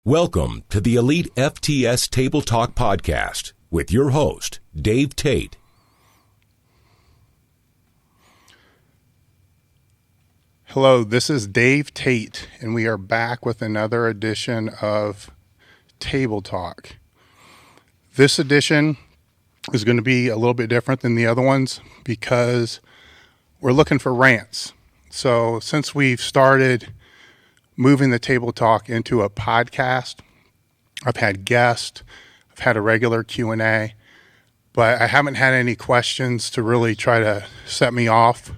Welcome to the Elite FTS Table Talk Podcast with your host, Dave Tate. Hello, this is Dave Tate, and we are back with another edition of Table Talk. This edition is going to be a little bit different than the other ones because we're looking for rants. So since we've started moving the Table Talk into a podcast, I've had guests, I've had a regular Q&A, but I haven't had any questions to really try to set me off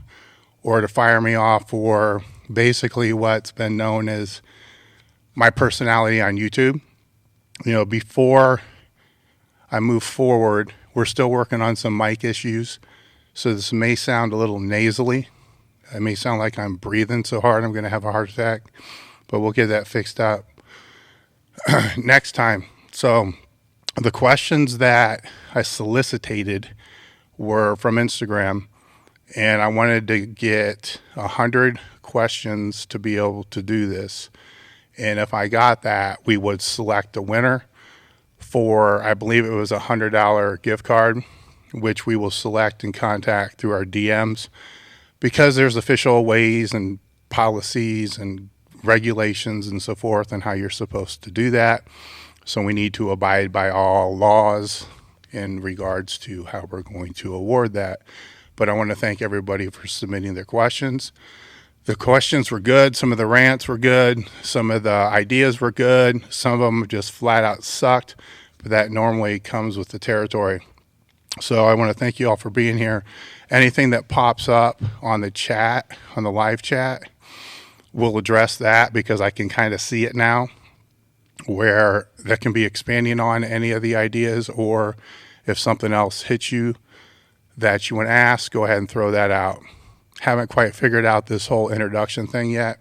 or to fire me off, or basically what's been known as my personality on YouTube. You know, before I move forward, we're still working on some mic issues, so this may sound a little nasally. It may sound like I'm breathing so hard I'm going to have a heart attack, but we'll get that fixed up next time. So the questions that I solicited were from Instagram, and I wanted to get 100 questions to be able to do this. And if I got that, we would select a winner for, I believe it was a $100 gift card, which we will select and contact through our DMs, because there's official ways and policies and regulations and so forth and how you're supposed to do that. So we need to abide by all laws in regards to how we're going to award that. But I want to thank everybody for submitting their questions. The questions were good. Some of the rants were good. Some of the ideas were good. Some of them just flat out sucked, but that normally comes with the territory. So I want to thank you all for being here. Anything that pops up on the chat, on the live chat, we'll address that, because I can kind of see it now, where that can be expanding on any of the ideas, or if something else hits you that you want to ask, go ahead and throw that out. Haven't quite figured out this whole introduction thing yet.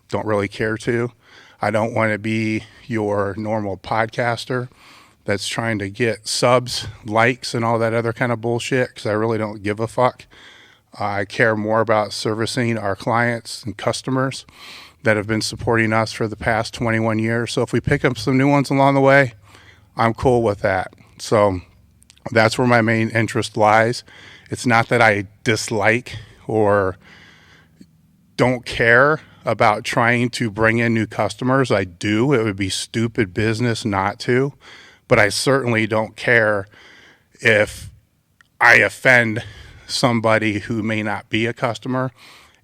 Don't really care to. I don't want to be your normal podcaster that's trying to get subs, likes, and all that other kind of bullshit, because I really don't give a fuck. I care more about servicing our clients and customers that have been supporting us for the past 21 years. So if we pick up some new ones along the way, I'm cool with that. So that's where my main interest lies. It's not that I dislike or don't care about trying to bring in new customers. I do. It would be stupid business not to. But I certainly don't care if I offend somebody who may not be a customer,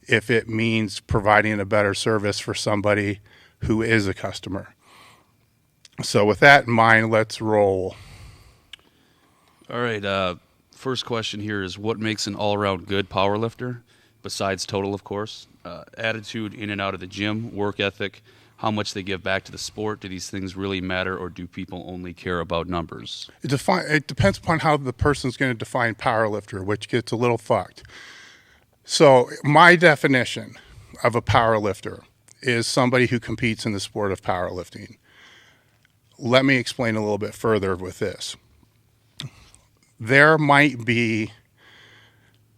if it means providing a better service for somebody who is a customer. So with that in mind, let's roll. All right. First question here is, what makes an all-around good powerlifter, besides total, of course? Attitude in and out of the gym, work ethic, how much they give back to the sport. Do these things really matter, or do people only care about numbers? It depends upon how the person's going to define powerlifter, which gets a little fucked. So my definition of a powerlifter is somebody who competes in the sport of powerlifting. Let me explain a little bit further with this. There might be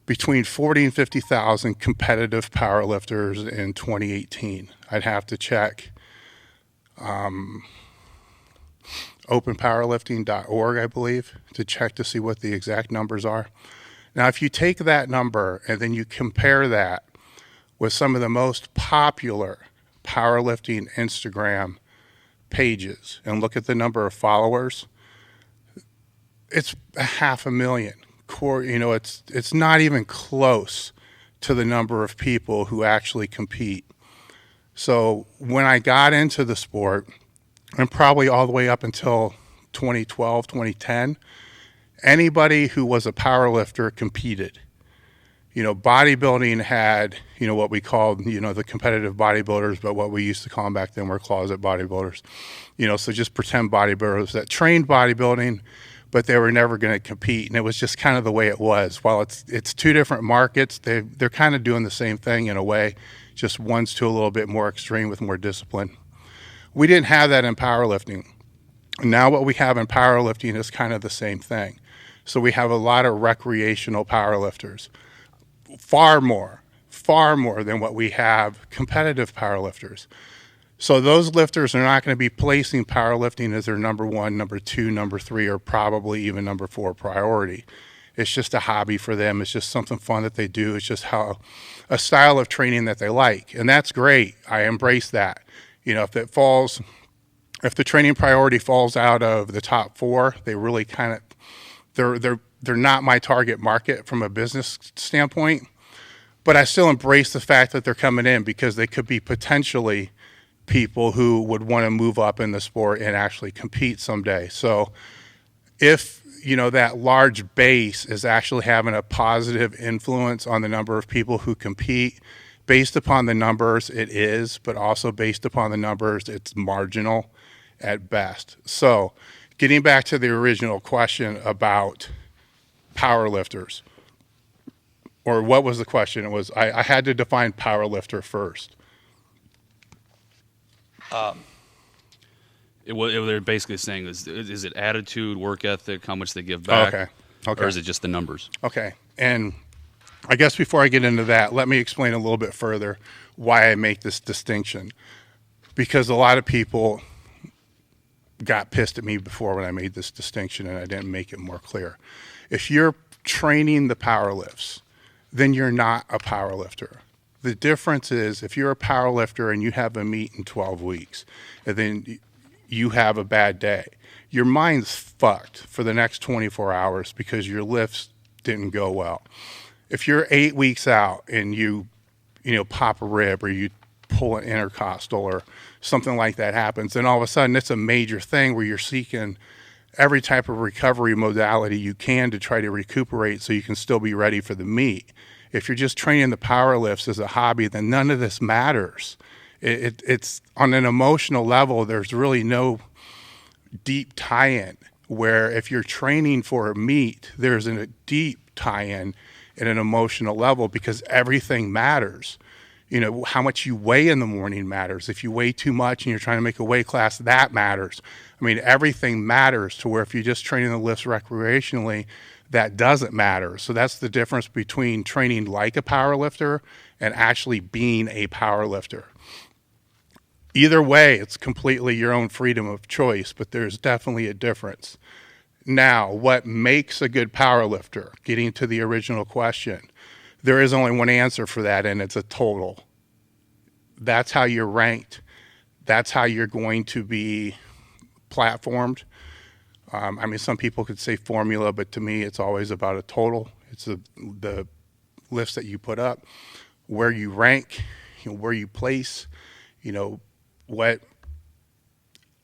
between 40 and 50,000 competitive powerlifters in 2018. I'd have to check openpowerlifting.org, I believe, to check to see what the exact numbers are. Now, if you take that number and then you compare that with some of the most popular powerlifting Instagram pages and look at the number of followers, it's 500,000. You know, it's not even close to the number of people who actually compete. So when I got into the sport, and probably all the way up until 2012, 2010, anybody who was a powerlifter competed. You know, bodybuilding had, you know, what we called, you know, the competitive bodybuilders, but what we used to call them back then were closet bodybuilders. You know, so just pretend bodybuilders that trained bodybuilding, but they were never going to compete. And it was just kind of the way it was. While it's two different markets, they're kind of doing the same thing in a way, just one's to a little bit more extreme with more discipline. We didn't have that in powerlifting. Now what we have in powerlifting is kind of the same thing. So we have a lot of recreational powerlifters, far more than what we have competitive powerlifters. So those lifters are not going to be placing powerlifting as their number one, number two, number three, or probably even number four priority. It's just a hobby for them. It's just something fun that they do. It's just a style of training that they like. And that's great. I embrace that. You know, if the training priority falls out of the top four, they really kind of, they're not my target market from a business standpoint. But I still embrace the fact that they're coming in because they could be potentially people who would want to move up in the sport and actually compete someday. So if, you know, that large base is actually having a positive influence on the number of people who compete, based upon the numbers it is, but also based upon the numbers it's marginal at best. So getting back to the original question about powerlifters, or what was the question? It was, I had to define powerlifter first. They're basically saying, is it attitude, work ethic, how much they give back? Okay. Or is it just the numbers? Okay. And I guess before I get into that, let me explain a little bit further why I make this distinction. Because a lot of people got pissed at me before when I made this distinction and I didn't make it more clear. If you're training the power lifts, then you're not a power lifter. The difference is if you're a power lifter and you have a meet in 12 weeks and then you have a bad day, your mind's fucked for the next 24 hours because your lifts didn't go well. If you're 8 weeks out and you pop a rib or you pull an intercostal or something like that happens, then all of a sudden it's a major thing where you're seeking every type of recovery modality you can to try to recuperate so you can still be ready for the meet. If you're just training the power lifts as a hobby, then none of this matters. It's on an emotional level, there's really no deep tie-in, where if you're training for a meet, there's a deep tie-in at an emotional level because everything matters. You know, how much you weigh in the morning matters. If you weigh too much and you're trying to make a weight class, that matters. I mean, everything matters, to where if you're just training the lifts recreationally, that doesn't matter. So that's the difference between training like a power lifter and actually being a power lifter. Either way, it's completely your own freedom of choice, but there's definitely a difference. Now, what makes a good power lifter? Getting to the original question, there is only one answer for that, and it's a total. That's how you're ranked. That's how you're going to be platformed. I mean, some people could say formula, but to me, it's always about a total. It's the lifts that you put up, where you rank, where you place, what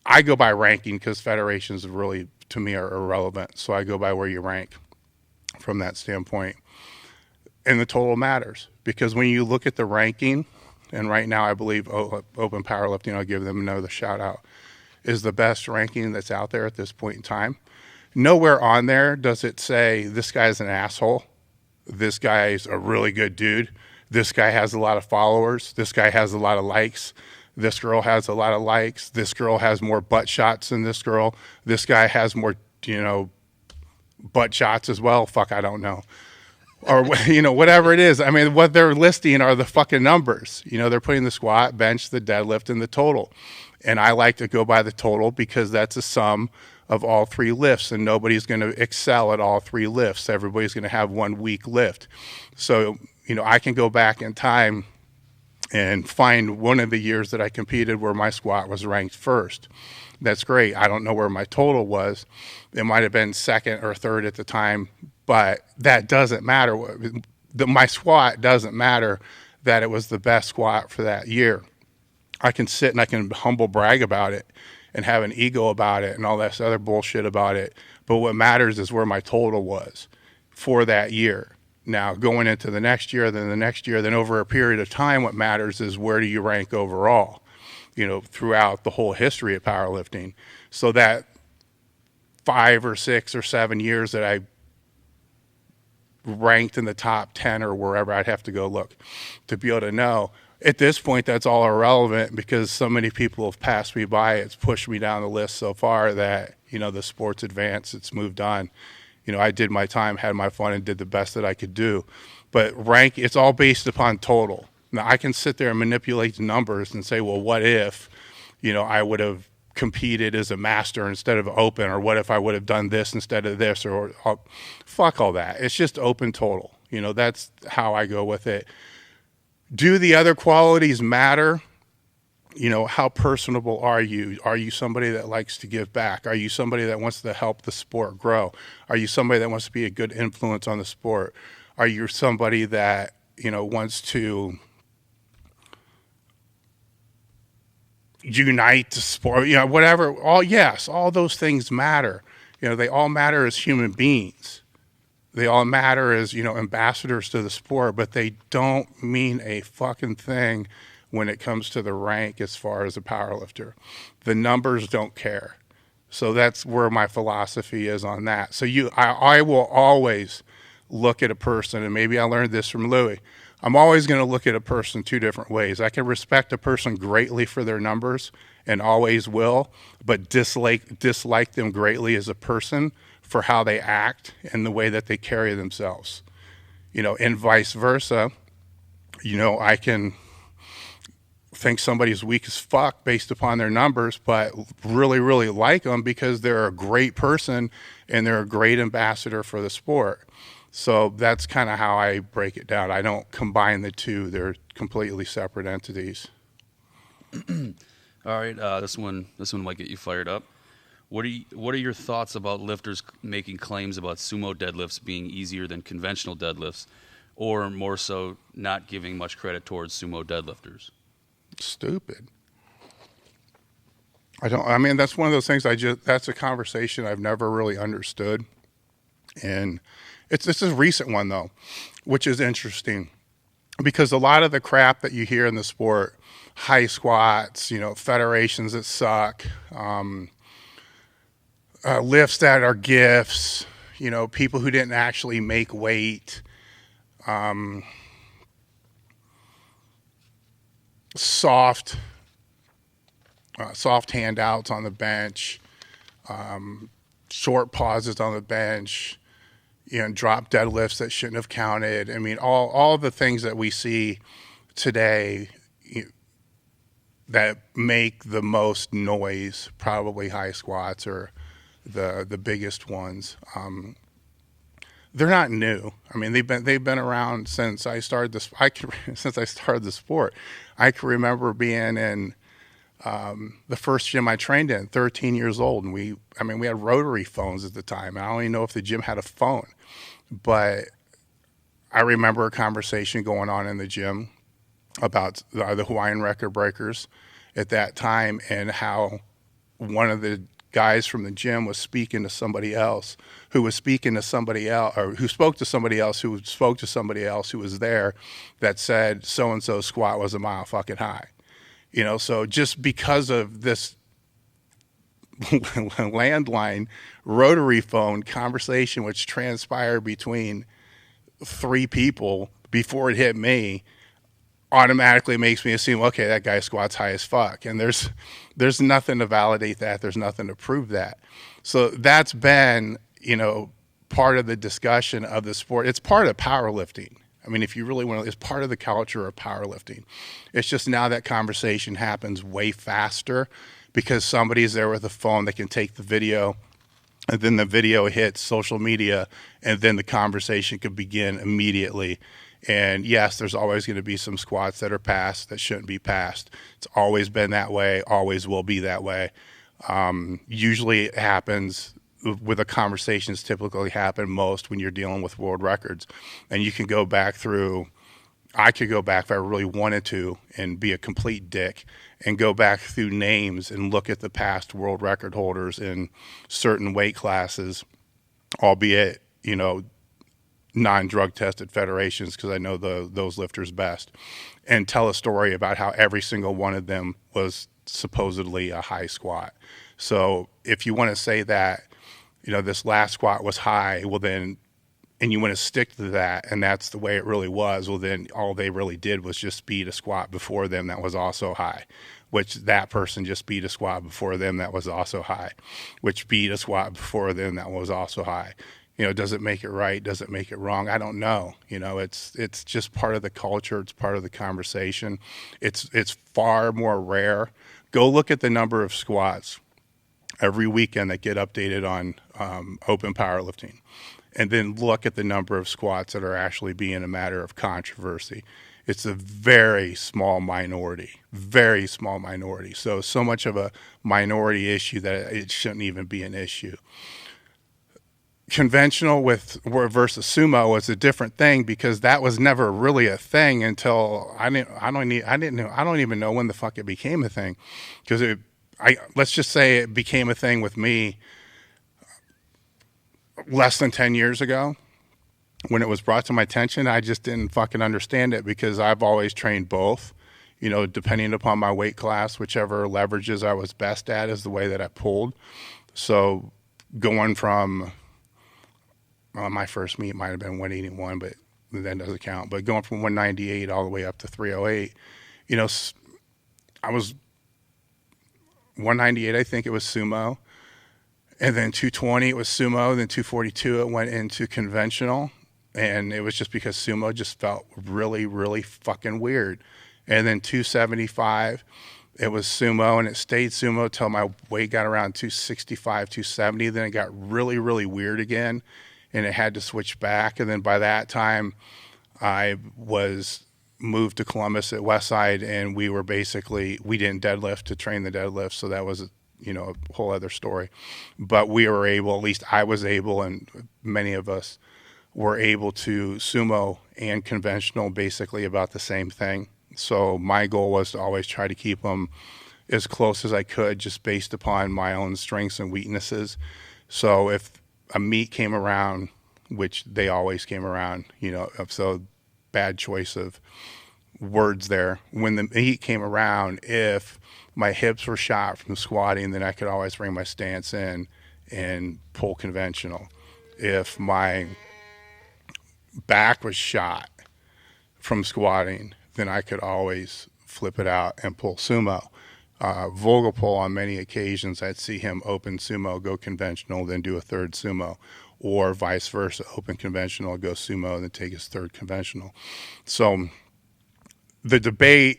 I go by ranking, because federations really, to me, are irrelevant. So I go by where you rank from that standpoint. And the total matters, because when you look at the ranking, and right now I believe Open Powerlifting, I'll give them another shout out, is the best ranking that's out there at this point in time. Nowhere on there does it say this guy's an asshole, this guy's a really good dude, this guy has a lot of followers, this guy has a lot of likes, this girl has a lot of likes, this girl has more butt shots than this girl, this guy has more, butt shots as well. Fuck, I don't know. Or, whatever it is. I mean, what they're listing are the fucking numbers. They're putting the squat, bench, the deadlift, and the total. And I like to go by the total because that's a sum of all three lifts, and nobody's going to excel at all three lifts. Everybody's going to have one weak lift. So, I can go back in time and find one of the years that I competed where my squat was ranked first. That's great. I don't know where my total was. It might have been second or third at the time, but that doesn't matter. My squat doesn't matter that it was the best squat for that year. I can sit and I can humble brag about it and have an ego about it and all that other bullshit about it. But what matters is where my total was for that year. Now, going into the next year, then the next year, then over a period of time, what matters is where do you rank overall, throughout the whole history of powerlifting. So that 5 or 6 or 7 years that I ranked in the top 10 or wherever, I'd have to go look to be able to know. At this point, that's all irrelevant because so many people have passed me by. It's pushed me down the list so far that, the sport's advanced. It's moved on. I did my time, had my fun, and did the best that I could do. But it's all based upon total. Now, I can sit there and manipulate the numbers and say, well, what if I would have competed as a master instead of open, or what if I would have done this instead of this, or fuck all that. It's just open total. That's how I go with it. Do the other qualities matter? How personable are you? Are you somebody that likes to give back? Are you somebody that wants to help the sport grow? Are you somebody that wants to be a good influence on the sport? Are you somebody that, wants to unite the sport? Whatever. All those things matter. They all matter as human beings. They all matter as, ambassadors to the sport, but they don't mean a fucking thing when it comes to the rank as far as a powerlifter. The numbers don't care. So that's where my philosophy is on that. So I will always look at a person, and maybe I learned this from Louis. I'm always going to look at a person two different ways. I can respect a person greatly for their numbers, and always will, but dislike them greatly as a person for how they act and the way that they carry themselves. And vice versa. I can think somebody's weak as fuck based upon their numbers, but really, really like them because they're a great person and they're a great ambassador for the sport. So that's kind of how I break it down. I don't combine the two. They're completely separate entities. All right, this one might get you fired up. What are your thoughts about lifters making claims about sumo deadlifts being easier than conventional deadlifts, or more so, not giving much credit towards sumo deadlifters? Stupid. That's one of those things that's a conversation I've never really understood. And this is a recent one though, which is interesting because a lot of the crap that you hear in the sport, high squats, federations that suck, lifts that are gifts, people who didn't actually make weight, soft handouts on the bench, short pauses on the bench, drop deadlifts that shouldn't have counted. All the things that we see today that make the most noise, probably high squats are the biggest ones. They're not new. They've been around since I started this. Since I started the sport, I can remember being in the first gym I trained in, 13 years old, and we had rotary phones at the time. I don't even know if the gym had a phone, but I remember a conversation going on in the gym about the Hawaiian record breakers at that time, and how one of the guys from the gym was speaking to somebody else who was speaking to somebody else, or who spoke to somebody else who spoke to somebody else who was there, that said so-and-so squat was a mile fucking high. So just because of this landline rotary phone conversation, which transpired between three people before it hit me, automatically makes me assume, okay, that guy squats high as fuck. And there's nothing to validate that. There's nothing to prove that. So that's been, part of the discussion of the sport. It's part of powerlifting. If you really want to, it's part of the culture of powerlifting. It's just now that conversation happens way faster because somebody's there with a phone that can take the video, and then the video hits social media, and then the conversation could begin immediately. And yes, there's always going to be some squats that are passed that shouldn't be passed. It's always been that way, always will be that way. Usually it happens with the conversations typically happen most when you're dealing with world records. And you can go back through, I could go back if I really wanted to and be a complete dick and go back through names and look at the past world record holders in certain weight classes, albeit, non-drug tested federations, because I know those lifters best, and tell a story about how every single one of them was supposedly a high squat. So if you want to say that, this last squat was high, well then, and you want to stick to that, and that's the way it really was, well then all they really did was just beat a squat before them that was also high, which that person just beat a squat before them that was also high, which beat a squat before them that was also high. Does it make it right? Does it make it wrong? I don't know. It's just part of the culture. It's part of the conversation. It's far more rare Go look at the number of squats every weekend that get updated on open powerlifting. And then look at the number of squats that are actually being a matter of controversy. It's a very small minority, very small minority. So much of a minority issue that it shouldn't even be an issue. Conventional versus sumo was a different thing because that was never really a thing until I don't even know when the fuck it became a thing, because let's just say it became a thing with me less than 10 years ago. When it was brought to my attention, I just didn't fucking understand it because I've always trained both, depending upon my weight class, whichever leverages I was best at is the way that I pulled. So going from my first meet might have been 181, but that doesn't count. But going from 198 all the way up to 308, I was 198, I think it was sumo. And then 220, it was sumo. Then 242, it went into conventional. And it was just because sumo just felt really, really fucking weird. And then 275, it was sumo, and it stayed sumo till my weight got around 265, 270. Then it got really, really weird again, and it had to switch back. And then by that time, I was moved to Columbus at Westside, and we didn't deadlift to train the deadlift, so that was a whole other story. But we were able, at least I was able, and many of us were able to sumo and conventional basically about the same thing. So my goal was to always try to keep them as close as I could, just based upon my own strengths and weaknesses. So if a meet came around, which they always came around, so bad choice of words there. When the meet came around, if my hips were shot from squatting, then I could always bring my stance in and pull conventional. If my back was shot from squatting, then I could always flip it out and pull sumo. Vogelpohl, on many occasions, I'd see him open sumo, go conventional, then do a third sumo, or vice versa, open conventional, go sumo, then take his third conventional. So the debate,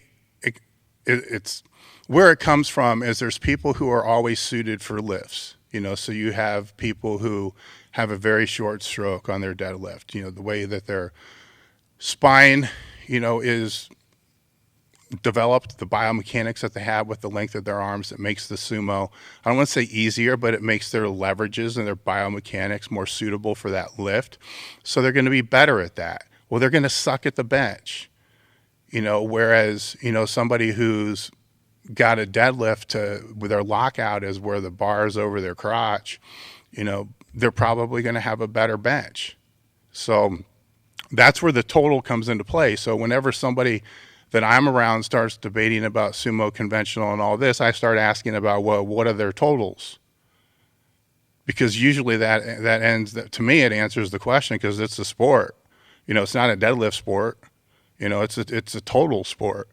it's where it comes from is there's people who are always suited for lifts. So you have people who have a very short stroke on their deadlift. The way that their spine, is developed, the biomechanics that they have with the length of their arms, that makes the sumo, I don't want to say easier, but it makes their leverages and their biomechanics more suitable for that lift. So they're going to be better at that. Well, they're going to suck at the bench, whereas, somebody who's got a deadlift with their lockout is where the bar is over their crotch, they're probably going to have a better bench. So that's where the total comes into play. So whenever somebody that I'm around starts debating about sumo, conventional, and all this, I start asking about, well, what are their totals? Because usually that ends, to me, it answers the question, because it's a sport. It's not a deadlift sport. It's a total sport.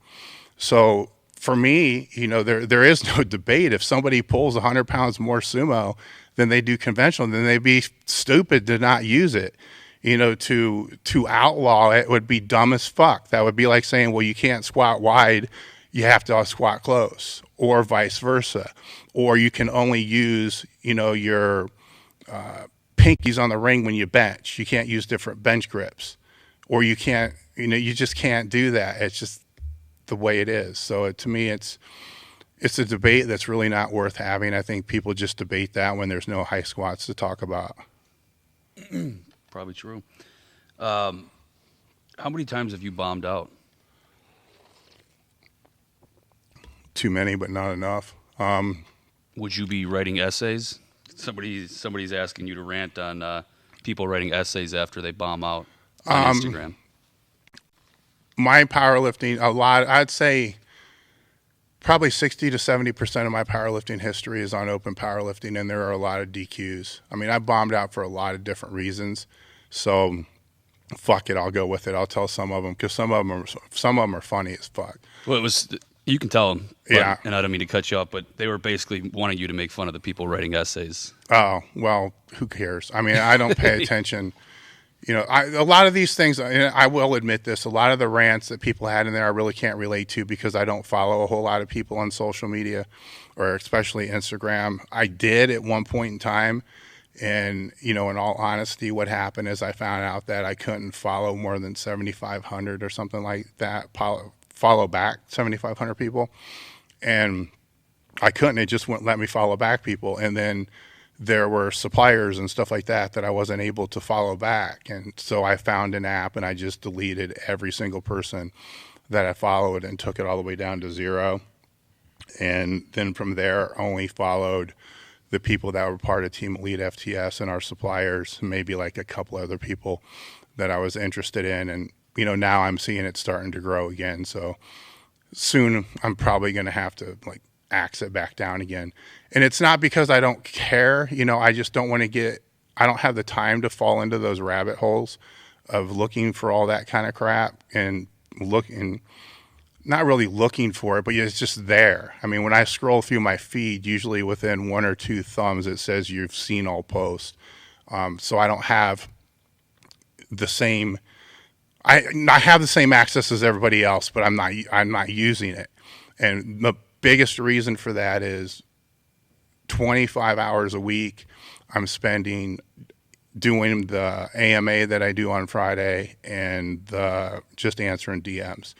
So for me, there is no debate. If somebody pulls 100 pounds more sumo than they do conventional, then they'd be stupid to not use it. To outlaw it would be dumb as fuck. That would be like saying, well, you can't squat wide, you have to squat close, or vice versa. Or you can only use, your pinkies on the ring when you bench. You can't use different bench grips. Or you can't, you just can't do that. It's just the way it is. So to me, it's a debate that's really not worth having. I think people just debate that when there's no high squats to talk about. Probably true. How many times have you bombed out? Too many, but not enough. Would you be writing essays? Somebody's asking you to rant on people writing essays after they bomb out on Instagram. My powerlifting, I'd say probably 60 to 70% of my powerlifting history is on open powerlifting, and there are a lot of DQs. I mean, I bombed out for a lot of different reasons. So fuck it, I'll go with it. I'll tell some of them, because some of them are funny as fuck. Well, you can tell them. Yeah. And I don't mean to cut you off, but they were basically wanting you to make fun of the people writing essays. Oh, well, who cares? I mean, I don't pay attention. A lot of these things, and I will admit this, a lot of the rants that people had in there, I really can't relate to because I don't follow a whole lot of people on social media, or especially Instagram. I did at one point in time. And, in all honesty, what happened is I found out that I couldn't follow more than 7,500 or something like that, follow back 7,500 people. And I couldn't. It just wouldn't let me follow back people. And then there were suppliers and stuff like that I wasn't able to follow back. And so I found an app and I just deleted every single person that I followed and took it all the way down to 0. And then from there, only followed the people that were part of Team Elite FTS and our suppliers, maybe like a couple other people that I was interested in. And, now I'm seeing it starting to grow again. So soon I'm probably going to have to axe it back down again. And it's not because I don't care, I just don't want to I don't have the time to fall into those rabbit holes of looking for all that kind of crap and not really looking for it, but it's just there. I mean, when I scroll through my feed, usually within 1 or 2 thumbs, it says you've seen all posts. So I don't have the same, I have the same access as everybody else, but I'm not using it. And the biggest reason for that is 25 hours a week I'm spending doing the AMA that I do on Friday and just answering DMs.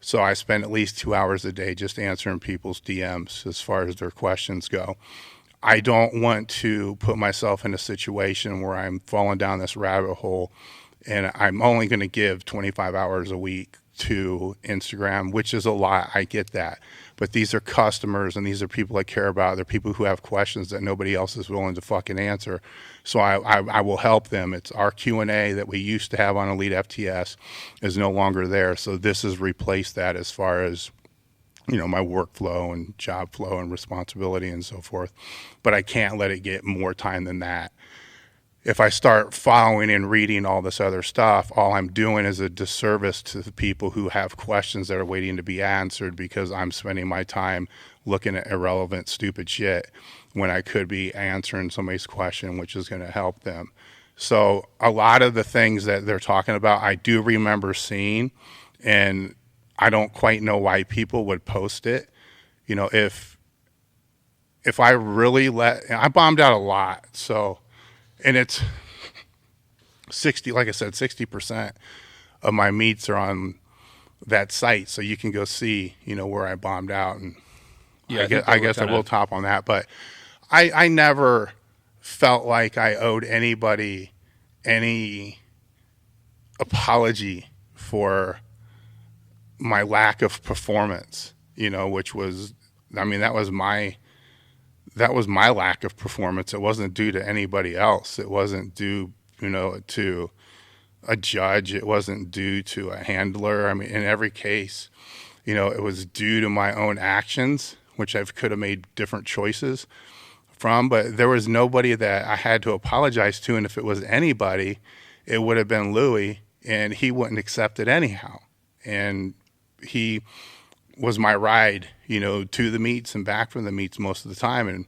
So I spend at least 2 hours a day just answering people's DMs as far as their questions go. I don't want to put myself in a situation where I'm falling down this rabbit hole and I'm only going to give 25 hours a week to Instagram, which is a lot. I get that. But these are customers and these are people I care about. They're people who have questions that nobody else is willing to fucking answer. So I will help them. It's our Q&A that we used to have on Elite FTS is no longer there. So this has replaced that as far as, my workflow and job flow and responsibility and so forth. But I can't let it get more time than that. If I start following and reading all this other stuff, all I'm doing is a disservice to the people who have questions that are waiting to be answered because I'm spending my time looking at irrelevant, stupid shit when I could be answering somebody's question, which is going to help them. So a lot of the things that they're talking about, I do remember seeing, and I don't quite know why people would post it. If I really I bombed out a lot, so... And it's 60% of my meets are on that site. So you can go see, where I bombed out. And yeah, I guess I will top on that. But I never felt like I owed anybody any apology for my lack of performance, which was, that was my lack of performance. It wasn't due to anybody else. It wasn't due, to a judge. It wasn't due to a handler. In every case, it was due to my own actions, which I could have made different choices from, but there was nobody that I had to apologize to. And if it was anybody, it would have been Louis, and he wouldn't accept it anyhow. And he was my ride, to the meets and back from the meets most of the time. And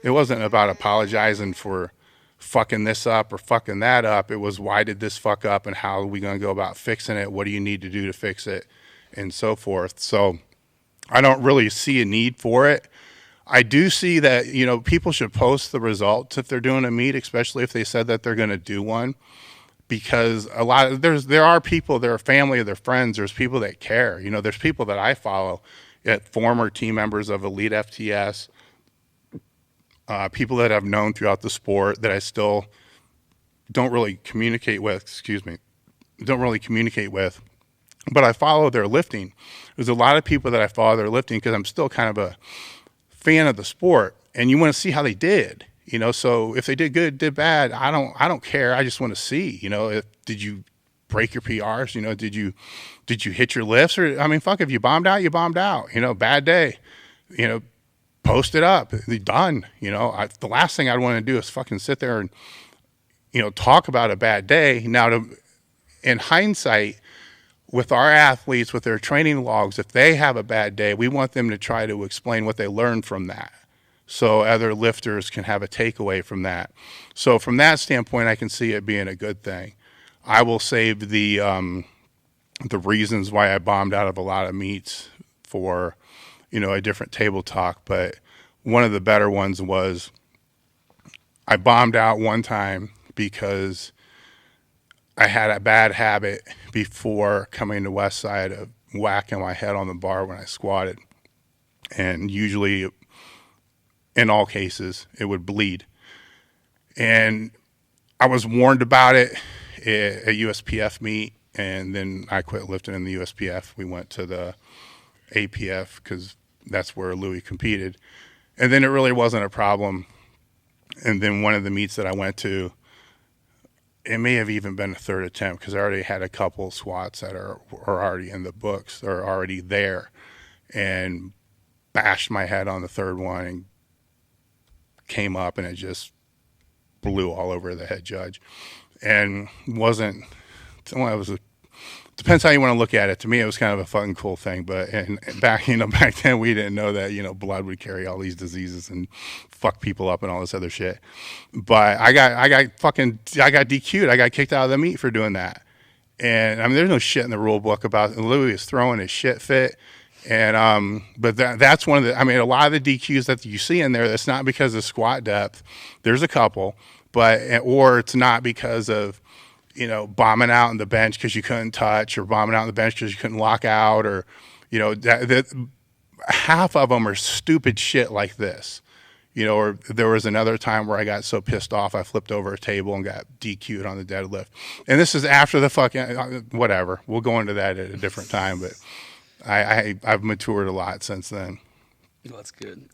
it wasn't about apologizing for fucking this up or fucking that up. It was, why did this fuck up and how are we going to go about fixing it? What do you need to do to fix it? And so forth. So I don't really see a need for it. I do see that, people should post the results if they're doing a meet, especially if they said that they're going to do one. Because there are people, there are family, there are friends, there's people that care. There's people that I follow, former team members of Elite FTS, people that I've known throughout the sport that I still don't really communicate with, but I follow their lifting. There's a lot of people that I follow their lifting because I'm still kind of a fan of the sport, and you want to see how they did. So if they did good, did bad, I don't care. I just want to see, did you break your PRs? Did you hit your lifts? Or, fuck, if you bombed out, you bombed out, bad day, post it up, done. The last thing I'd want to do is fucking sit there and, talk about a bad day. Now, in hindsight, with our athletes, with their training logs, if they have a bad day, we want them to try to explain what they learned from that, so other lifters can have a takeaway from that. So from that standpoint, I can see it being a good thing. I will save the reasons why I bombed out of a lot of meets for, a different table talk. But one of the better ones was I bombed out one time because I had a bad habit before coming to West Side of whacking my head on the bar when I squatted. And usually, in all cases, it would bleed. And I was warned about it at USPF meet, and then I quit lifting in the USPF. We went to the APF because that's where Louis competed. And then it really wasn't a problem. And then one of the meets that I went to, it may have even been a third attempt because I already had a couple squats that are already in the books or already there, and bashed my head on the third one and came up, and it just blew all over the head judge. And depends how you want to look at it. To me, it was kind of a fucking cool thing. But back then we didn't know that, blood would carry all these diseases and fuck people up and all this other shit. But I got DQ'd. I got kicked out of the meet for doing that. And I mean, there's no shit in the rule book about it. Louis is throwing his shit fit. And but that's one of the, a lot of the DQs that you see in there, that's not because of squat depth. There's a couple, or it's not because of, bombing out on the bench because you couldn't touch, or bombing out on the bench because you couldn't lock out, or, half of them are stupid shit like this, or there was another time where I got so pissed off, I flipped over a table and got DQ'd on the deadlift. And this is after the fucking, whatever. We'll go into that at a different time, but I've matured a lot since then. Well, that's good.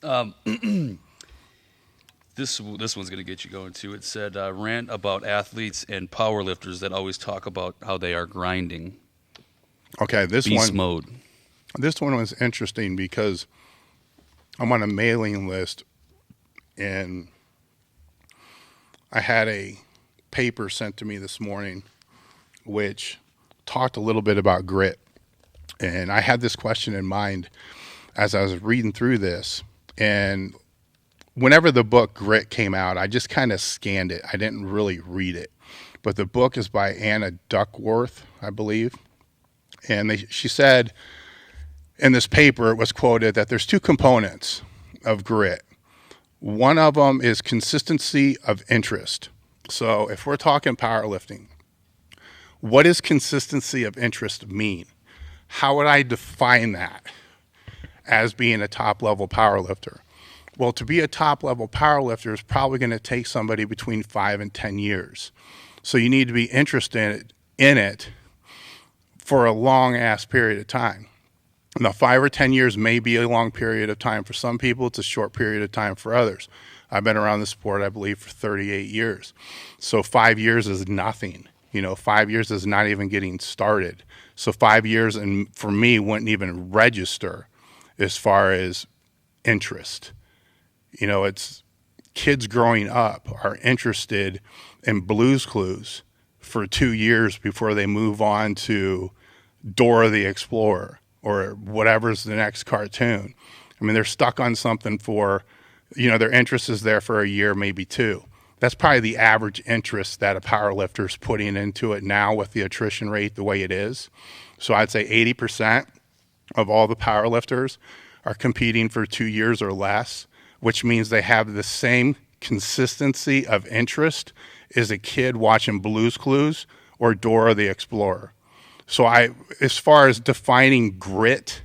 This one's going to get you going, too. It said, rant about athletes and powerlifters that always talk about how they are grinding. Okay, Beast mode. This one was interesting because I'm on a mailing list, and I had a paper sent to me this morning which talked a little bit about grit. And I had this question in mind as I was reading through this. And whenever the book Grit came out, I just kind of scanned it. I didn't really read it. But the book is by Anna Duckworth, I believe. And she said in this paper, it was quoted that there's two components of grit. One of them is consistency of interest. So if we're talking powerlifting, what does consistency of interest mean? How would I define that as being a top-level powerlifter? Well, to be a top-level powerlifter is probably going to take somebody between 5 and 10 years. So you need to be interested in it for a long-ass period of time. Now, 5 or 10 years may be a long period of time for some people. It's a short period of time for others. I've been around the sport, I believe, for 38 years. So 5 years is nothing. 5 years is not even getting started. So 5 years, and for me, wouldn't even register as far as interest. It's kids growing up are interested in Blue's Clues for 2 years before they move on to Dora the Explorer or whatever's the next cartoon. They're stuck on something for, their interest is there for a year, maybe two. That's probably the average interest that a powerlifter is putting into it now with the attrition rate the way it is. So I'd say 80% of all the powerlifters are competing for 2 years or less, which means they have the same consistency of interest as a kid watching Blue's Clues or Dora the Explorer. So as far as defining grit,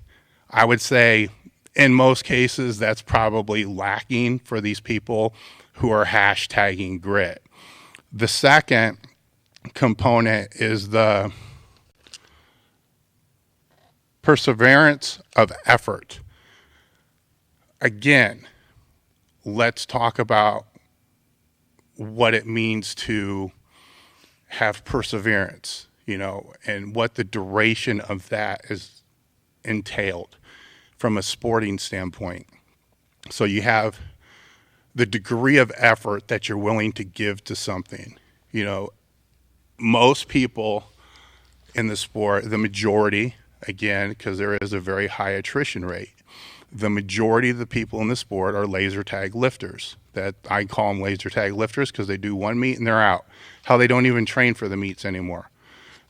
I would say in most cases that's probably lacking for these people who are hashtagging grit. The second component is the perseverance of effort. Again, let's talk about what it means to have perseverance, and what the duration of that is entailed from a sporting standpoint. So you have the degree of effort that you're willing to give to something. Most people in the sport, the majority, again, because there is a very high attrition rate, the majority of the people in the sport are laser tag lifters. That I call them laser tag lifters because they do one meet and they're out. How they don't even train for the meets anymore.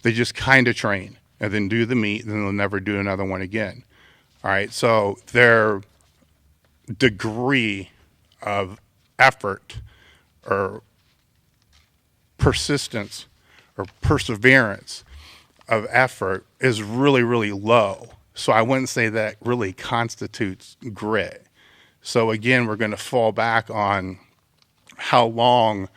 They just kind of train and then do the meet, and then they'll never do another one again. All right, so their degree of effort or persistence or perseverance of effort is really, really low. So I wouldn't say that really constitutes grit. So again, we're going to fall back on how long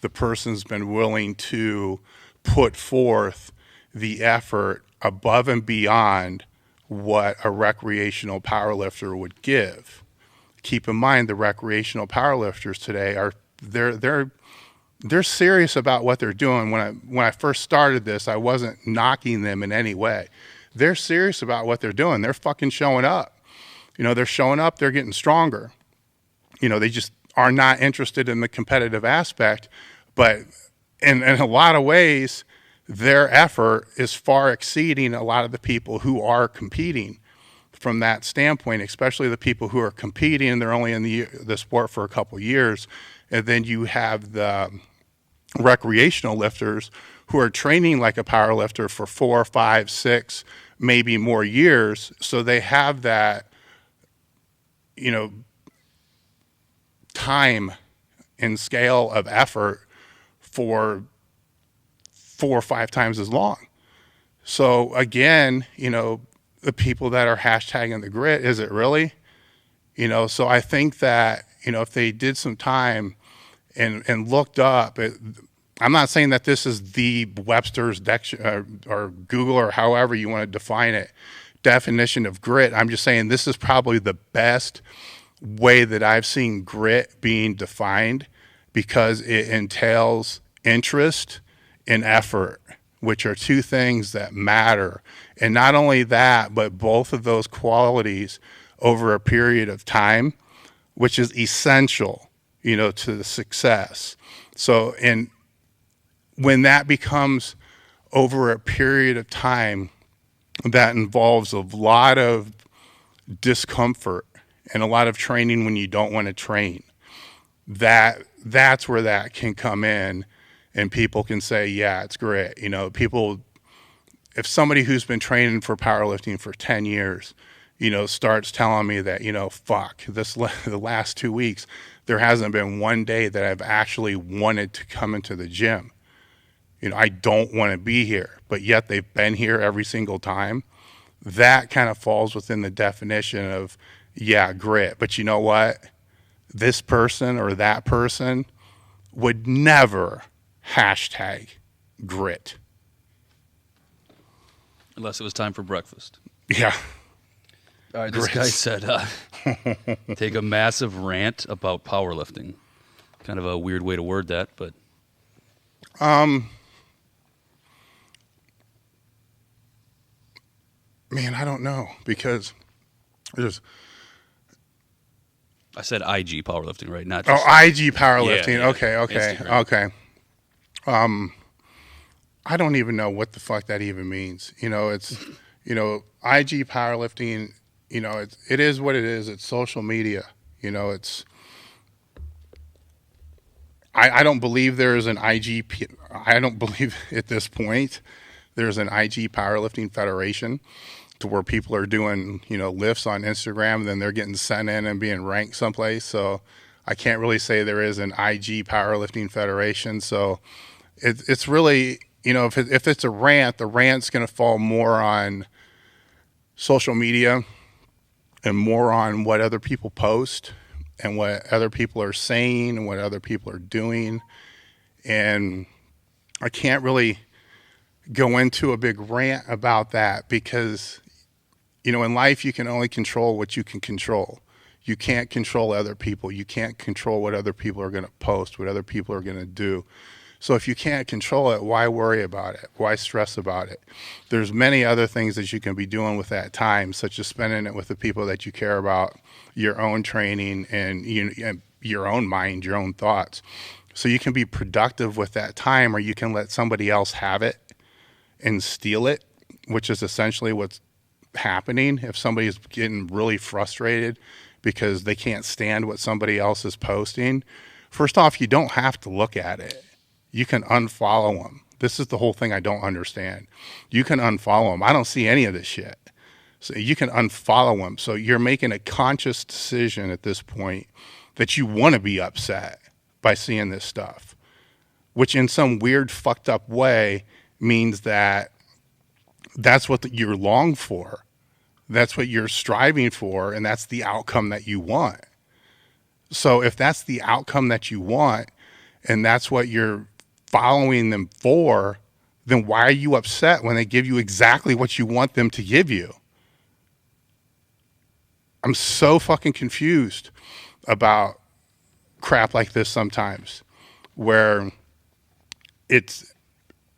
the person's been willing to put forth the effort above and beyond what a recreational powerlifter would give. Keep in mind, the recreational powerlifters today are they're serious about what they're doing. When I first started this, I wasn't knocking them in any way. They're serious about what they're doing. They're fucking showing up. They're showing up. They're getting stronger. They just are not interested in the competitive aspect. But in a lot of ways, their effort is far exceeding a lot of the people who are competing from that standpoint, especially the people who are competing. They're only in the sport for a couple of years. And then you have the recreational lifters who are training like a power lifter for 4, 5, 6, maybe more years. So they have that, time and scale of effort for 4 or 5 times as long. So again, the people that are hashtagging the grit, is it really? So I think that, if they did some time and looked up, I'm not saying that this is the Webster's or Google or however you want to define it, definition of grit. I'm just saying this is probably the best way that I've seen grit being defined, because it entails interest and effort, which are two things that matter. And not only that, but both of those qualities over a period of time, which is essential, to the success. So, and when that becomes over a period of time that involves a lot of discomfort and a lot of training when you don't want to train, that's where that can come in, and people can say, yeah, it's grit. People, if somebody who's been training for powerlifting for 10 years, starts telling me that, fuck, the last 2 weeks, there hasn't been one day that I've actually wanted to come into the gym. I don't want to be here, but yet they've been here every single time. That kind of falls within the definition of, yeah, grit. But you know what? This person or that person would never hashtag grit. Unless it was time for breakfast. Yeah. All right, this guy said, take a massive rant about powerlifting. Kind of a weird way to word that, but. Man, I don't know, because there's. I said IG powerlifting, right? Not just IG powerlifting. Yeah, Okay. Instagram. Okay. I don't even know what the fuck that even means. It's, IG powerlifting, it is what it is. It's social media. It's, I don't believe there's an I don't believe at this point there's an IG powerlifting federation to where people are doing, lifts on Instagram, and then they're getting sent in and being ranked someplace. So I can't really say there is an IG powerlifting federation. So it's really, if it's a rant, the rant's going to fall more on social media and more on what other people post and what other people are saying and what other people are doing. And I can't really go into a big rant about that, because, in life you can only control what you can control. You can't control other people. You can't control what other people are going to post, what other people are going to do. So if you can't control it, why worry about it? Why stress about it? There's many other things that you can be doing with that time, such as spending it with the people that you care about, your own training, and your own mind, your own thoughts. So you can be productive with that time, or you can let somebody else have it and steal it, which is essentially what's happening. If somebody's getting really frustrated because they can't stand what somebody else is posting, first off, you don't have to look at it. you can unfollow them. This is the whole thing I don't understand. You can unfollow them. I don't see any of this shit. So you can unfollow them. So you're making a conscious decision at this point that you want to be upset by seeing this stuff, which in some weird fucked up way means that that's what you long for. That's what you're striving for. And that's the outcome that you want. So if that's the outcome that you want and that's what you're following them for, then why are you upset when they give you exactly what you want them to give you? I'm so fucking confused about crap like this sometimes, where it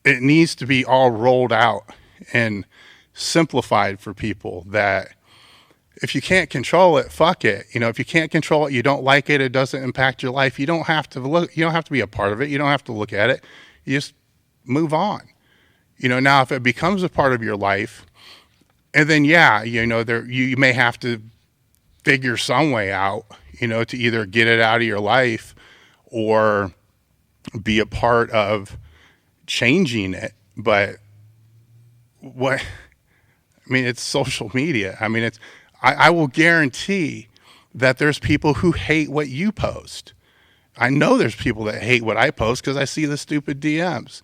needs to be all rolled out and simplified for people, that if you can't control it, fuck it. You know, if you can't control it, you don't like it, it doesn't impact your life, you don't have to look, you don't have to be a part of it, you don't have to look at it, you just move on. You know, now if it becomes a part of your life, and then yeah, you know, you may have to figure some way out, you know, to either get it out of your life or be a part of changing it. But it's social media. I mean, I will guarantee that there's people who hate what you post. I know there's people that hate what I post because I see the stupid DMs.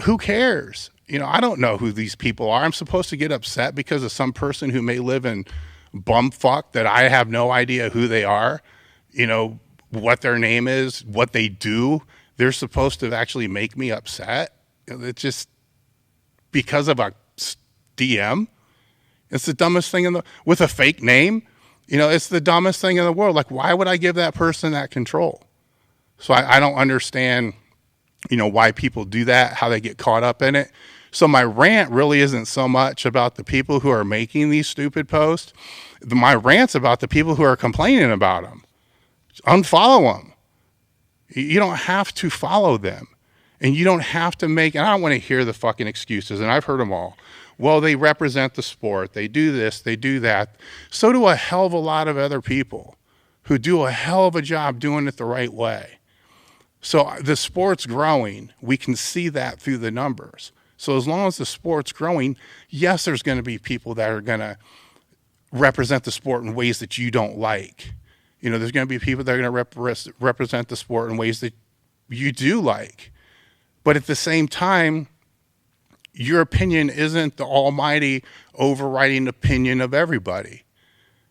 Who cares? You know, I don't know who these people are. I'm supposed to get upset because of some person who may live in bumfuck that I have no idea who they are, you know, what their name is, what they do. They're supposed to actually make me upset. It's just because of a DM. It's the dumbest thing with a fake name. You know, it's the dumbest thing in the world. Like, why would I give that person that control? So I don't understand, you know, why people do that, how they get caught up in it. So my rant really isn't so much about the people who are making these stupid posts. My rant's about the people who are complaining about them. Unfollow them. You don't have to follow them. And you don't have to and I don't want to hear the fucking excuses, and I've heard them all. Well, they represent the sport. They do this, they do that. So do a hell of a lot of other people who do a hell of a job doing it the right way. So the sport's growing. We can see that through the numbers. So as long as the sport's growing, yes, there's going to be people that are going to represent the sport in ways that you don't like. You know, there's going to be people that are going to represent the sport in ways that you do like. But at the same time, your opinion isn't the almighty overriding opinion of everybody.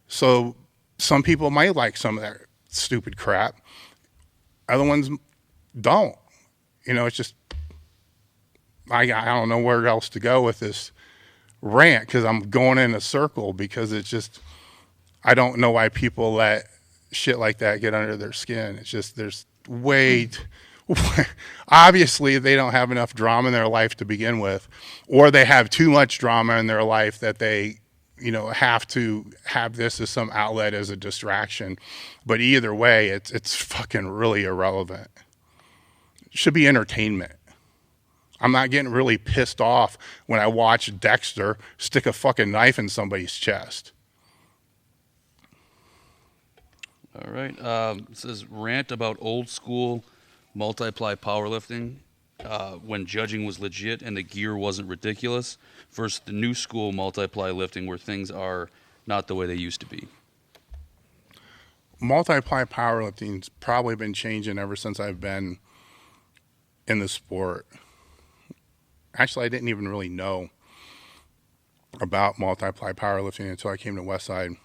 So some people might like some of that stupid crap. Other ones don't. You know, it's just, I don't know where else to go with this rant, because I'm going in a circle, because it's just, I don't know why people let shit like that get under their skin. It's just, there's obviously they don't have enough drama in their life to begin with, or they have too much drama in their life that they, you know, have to have this as some outlet, as a distraction. But either way, it's fucking really irrelevant. It should be entertainment. I'm not getting really pissed off when I watch Dexter stick a fucking knife in somebody's chest. All right. It says rant about old school multiply powerlifting when judging was legit and the gear wasn't ridiculous, versus the new school multiply lifting where things are not the way they used to be. Multiply powerlifting's probably been changing ever since I've been in the sport. Actually, I didn't even really know about multiply powerlifting until I came to Westside.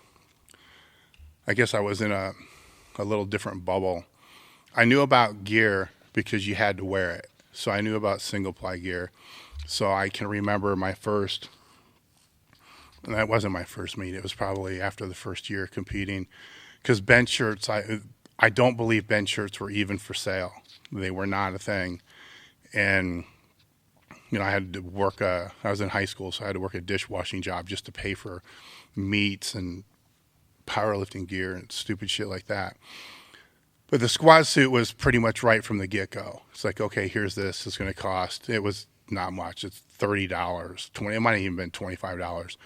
I guess I was in a little different bubble. I knew about gear because you had to wear it. So I knew about single ply gear. So I can remember my first, and that wasn't my first meet. It was probably after the first year competing, because bench shirts, I don't believe bench shirts were even for sale. They were not a thing. And you know, I had to work, I was in high school, so I had to work a dishwashing job just to pay for meats and powerlifting gear and stupid shit like that. But the squat suit was pretty much right from the get-go. It's like, okay, here's this. It's going to cost. It was not much. It's $30, $20. It might have even been $25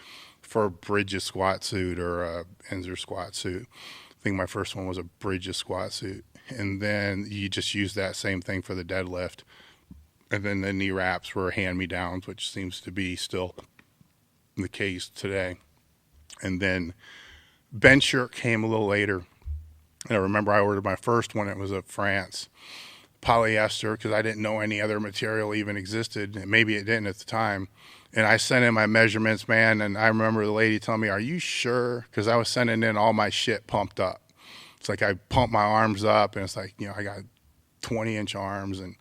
for a Bridges squat suit or a Enzer squat suit. I think my first one was a Bridges squat suit. And then you just use that same thing for the deadlift. And then the knee wraps were hand-me-downs, which seems to be still the case today. And then bench shirt came a little later. And I remember I ordered my first one. It was a France polyester because I didn't know any other material even existed. And maybe it didn't at the time. And I sent in my measurements, man. And I remember the lady telling me, "Are you sure?" Because I was sending in all my shit pumped up. It's like I pumped my arms up, and it's like, I got 20-inch arms and,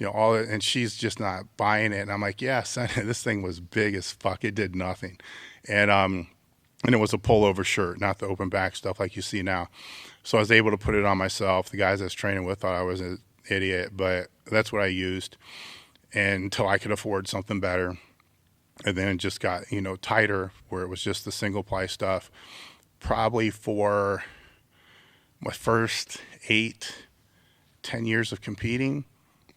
all it. And she's just not buying it. And I'm like, yeah, this thing was big as fuck. It did nothing. And it was a pullover shirt, not the open back stuff like you see now. So I was able to put it on myself. The guys I was training with thought I was an idiot, but that's what I used until I could afford something better. And then it just got, tighter, where it was just the single ply stuff. Probably for my first 8-10 years of competing.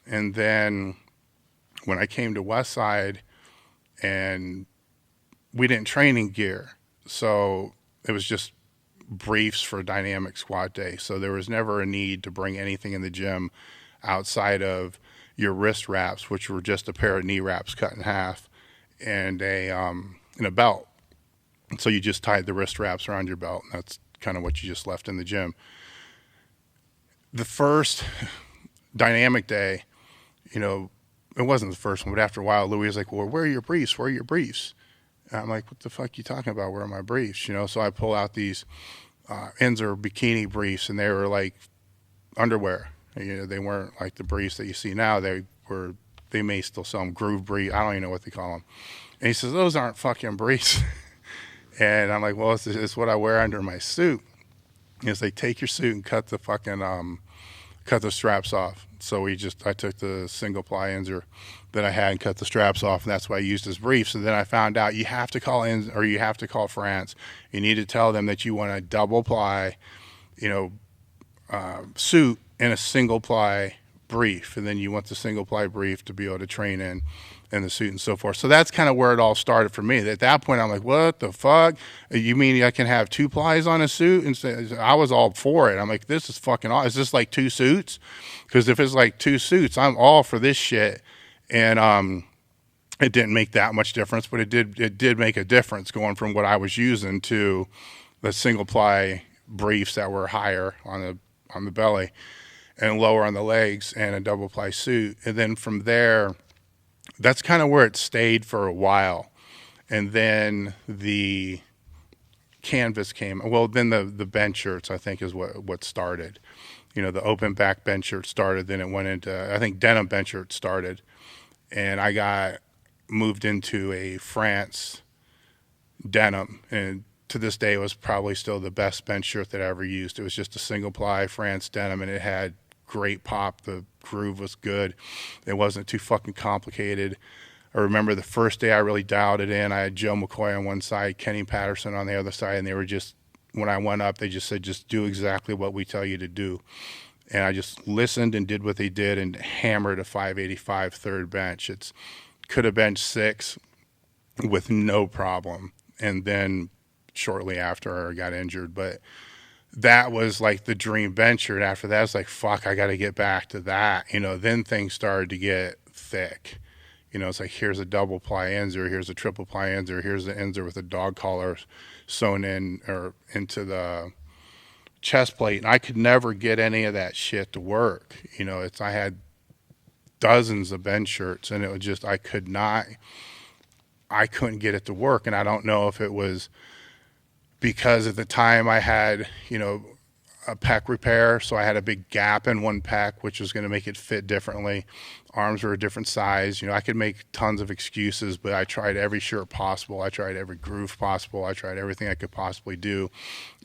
And then when I came to Westside, and we didn't train in gear, so it was just briefs for dynamic squat day. So there was never a need to bring anything in the gym outside of your wrist wraps, which were just a pair of knee wraps cut in half, and a belt. So you just tied the wrist wraps around your belt, and that's kind of what you just left in the gym. The first dynamic day, it wasn't the first one, but after a while, Louis was like, "Well, where are your briefs? Where are your briefs?" And I'm like, "What the fuck are you talking about? Where are my briefs?" So I pull out these Enzor bikini briefs, and they were like underwear. They weren't like the briefs that you see now. They may still sell them, groove brief. I don't even know what they call them. And he says, "Those aren't fucking briefs." And I'm like, "Well, it's what I wear under my suit." And it's like, "Take your suit and cut the fucking cut the straps off." So I took the single ply Enzor that I had and cut the straps off, and that's what I used as briefs. And then I found out you have to call France. You need to tell them that you want a double ply, suit and a single ply brief, and then you want the single ply brief to be able to train in the suit and so forth. So that's kind of where it all started for me. At that point, I'm like, "What the fuck? You mean I can have 2 plies on a suit?" And I was all for it. I'm like, "This is fucking awesome. Is this like 2 suits?" Because if it's like 2 suits, I'm all for this shit. And it didn't make that much difference, but it did make a difference going from what I was using to the single ply briefs that were higher on the belly and lower on the legs, and a double ply suit. And then from there, that's kind of where it stayed for a while. And then the canvas came. Well, then the bench shirts, I think, is what started. The open back bench shirt started. Then it went into, I think, denim bench shirt started. And I got moved into a France denim. And to this day, it was probably still the best bench shirt that I ever used. It was just a single ply France denim, and it had great pop. The groove was good. It wasn't too fucking complicated. I remember the first day I really dialed it in. I had Joe McCoy on one side, Kenny Patterson on the other side, and they were just, when I went up, they just said, "Just do exactly what we tell you to do." And I just listened and did what they did and hammered a 585 third bench. It's could have benched 6 with no problem. And then shortly after, I got injured, but that was like the dream bench shirt. After that, it's like, fuck, I got to get back to that. Then things started to get thick. It's like, here's a double ply Enzor, here's a triple ply Enzor, here's the Enzor with a dog collar sewn in or into the chest plate. And I could never get any of that shit to work. I had dozens of bench shirts, and it was just, I couldn't get it to work. And I don't know if it was because at the time I had, a pec repair, so I had a big gap in one pec, which was going to make it fit differently. Arms were a different size. I could make tons of excuses, but I tried every shirt possible. I tried every groove possible. I tried everything I could possibly do.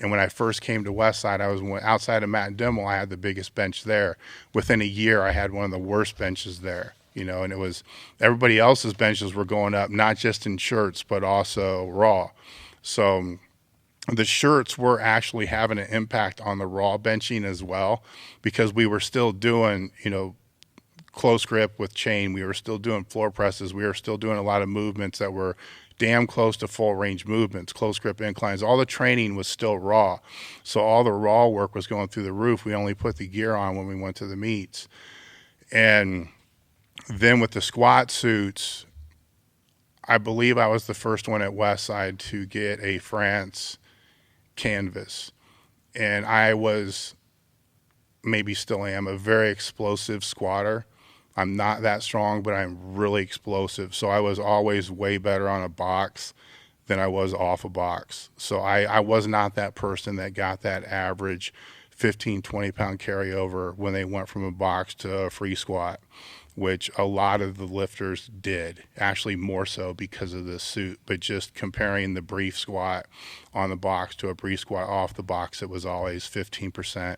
And when I first came to Westside, I was outside of Matt and Dimmel. I had the biggest bench there. Within a year, I had one of the worst benches there. And it was everybody else's benches were going up, not just in shirts, but also raw. So the shirts were actually having an impact on the raw benching as well, because we were still doing, close grip with chain. We were still doing floor presses. We were still doing a lot of movements that were damn close to full range movements, close grip inclines. All the training was still raw. So all the raw work was going through the roof. We only put the gear on when we went to the meets. And then with the squat suits, I believe I was the first one at Westside to get a France canvas. And I was, maybe still am, a very explosive squatter. I'm not that strong, but I'm really explosive. So I was always way better on a box than I was off a box. So I was not that person that got that average 15, 20 pound carryover when they went from a box to a free squat, which a lot of the lifters did, actually more so because of the suit. But just comparing the brief squat on the box to a brief squat off the box, it was always 15%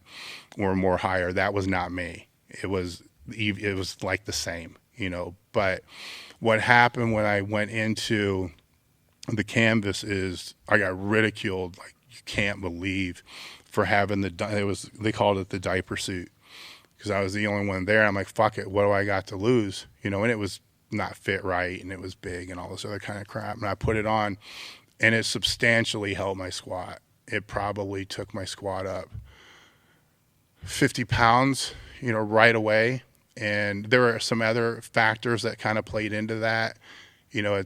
or more higher. That was not me. It was like the same, you know. But what happened when I went into the canvas is I got ridiculed like you can't believe for having they called it the diaper suit, because I was the only one there. I'm like, fuck it, what do I got to lose? You know, and it was not fit right, and it was big and all this other kind of crap. And I put it on, and it substantially helped my squat. It probably took my squat up 50 pounds, you know, right away. And there are some other factors that kind of played into that. You know,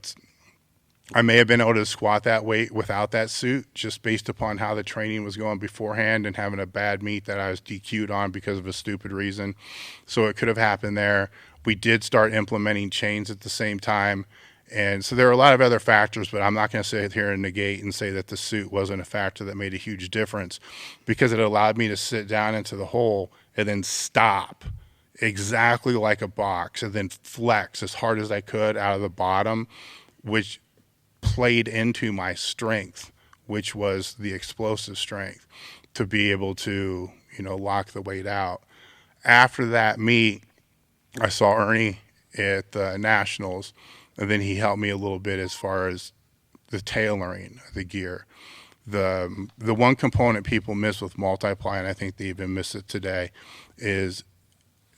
I may have been able to squat that weight without that suit, just based upon how the training was going beforehand and having a bad meet that I was DQ'd on because of a stupid reason. So it could have happened there. We did start implementing chains at the same time. And so there are a lot of other factors, but I'm not going to sit here and negate and say that the suit wasn't a factor that made a huge difference, because it allowed me to sit down into the hole and then stop exactly like a box and then flex as hard as I could out of the bottom, which played into my strength, which was the explosive strength, to be able to, you know, lock the weight out. After that meet, I saw Ernie at the Nationals, and then he helped me a little bit as far as the tailoring of the gear. The one component people miss with multiply, and I think they even miss it today, is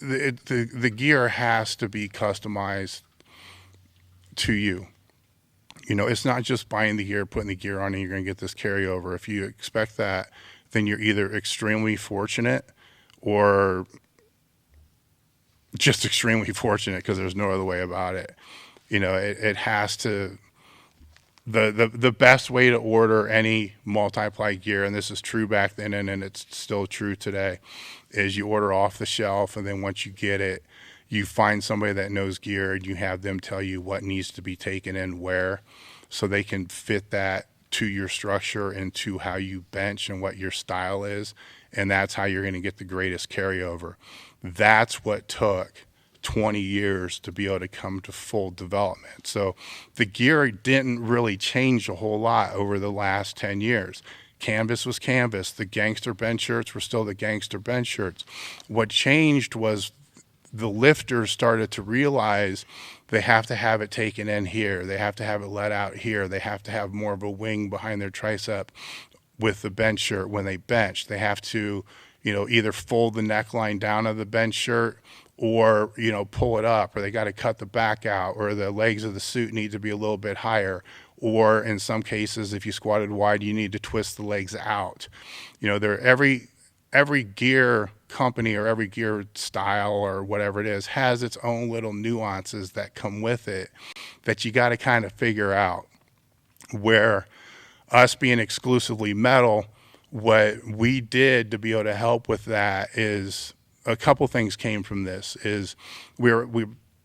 the gear has to be customized to you. You know, it's not just buying the gear, putting the gear on, and you're going to get this carryover. If you expect that, then you're either extremely fortunate or just extremely fortunate, because there's no other way about it. You know, it has to, the best way to order any multiply gear, and this is true back then and it's still true today, is you order off the shelf, and then once you get it, you find somebody that knows gear and you have them tell you what needs to be taken in where, so they can fit that to your structure and to how you bench and what your style is. And that's how you're going to get the greatest carryover. That's what took 20 years to be able to come to full development. So the gear didn't really change a whole lot over the last 10 years. Canvas was canvas. The gangster bench shirts were still the gangster bench shirts. What changed was the lifters started to realize they have to have it taken in here. They have to have it let out here. They have to have more of a wing behind their tricep with the bench shirt when they bench. They have to, you know, either fold the neckline down of the bench shirt or, you know, pull it up, or they got to cut the back out, or the legs of the suit need to be a little bit higher. Or in some cases, if you squatted wide, you need to twist the legs out. You know, every gear company or every gear style or whatever it is has its own little nuances that come with it that you got to kind of figure out. Where us being exclusively metal, what we did to be able to help with that is a couple things came from this. Is we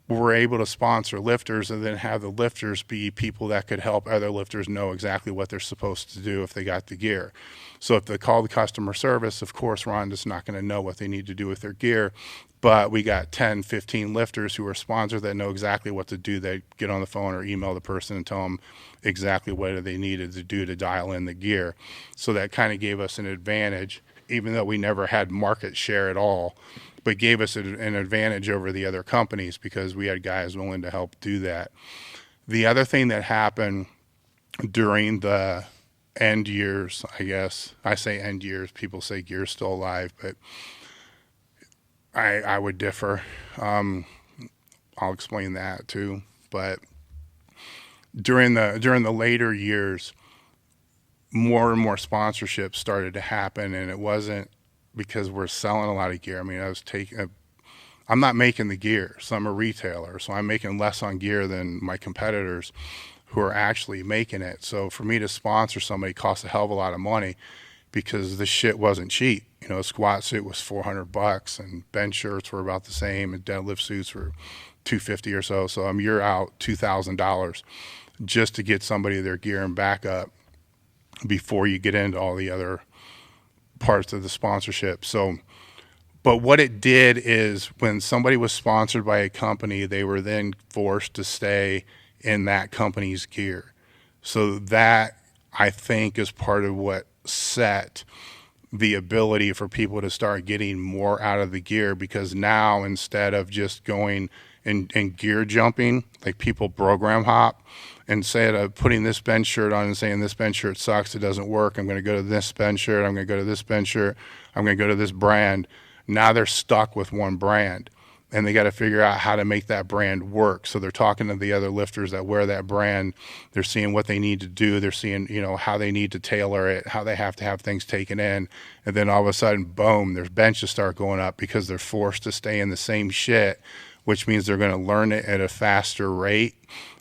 were able to sponsor lifters and then have the lifters be people that could help other lifters know exactly what they're supposed to do if they got the gear. So if they call the customer service, of course, Rhonda's not going to know what they need to do with their gear. But we got 10, 15 lifters who are sponsored that know exactly what to do. They get on the phone or email the person and tell them exactly what they needed to do to dial in the gear. So that kind of gave us an advantage, even though we never had market share at all, but gave us an advantage over the other companies because we had guys willing to help do that. The other thing that happened during the end years, I guess, I say end years, people say gear's still alive, but I would differ. I'll explain that too. But during the later years, more and more sponsorships started to happen, and it wasn't because we're selling a lot of gear. I mean, I'm not making the gear, so I'm a retailer, so I'm making less on gear than my competitors who are actually making it. So for me to sponsor somebody costs a hell of a lot of money because the shit wasn't cheap. You know, a squat suit was $400, and bench shirts were about the same, and deadlift suits were $250 or so. So you're out $2,000 just to get somebody their gear and backup before you get into all the other parts of the sponsorship. So, but what it did is when somebody was sponsored by a company, they were then forced to stay in that company's gear. So that, I think, is part of what set the ability for people to start getting more out of the gear, because now instead of just going and gear jumping, like people program hop, instead of putting this bench shirt on and saying this bench shirt sucks, it doesn't work, I'm going to go to this bench shirt, I'm going to go to this bench shirt, I'm going to go to this brand. Now they're stuck with one brand, and they got to figure out how to make that brand work. So they're talking to the other lifters that wear that brand. They're seeing what they need to do. They're seeing, you know, how they need to tailor it, how they have to have things taken in. And then all of a sudden, boom, their benches start going up because they're forced to stay in the same shit, which means they're going to learn it at a faster rate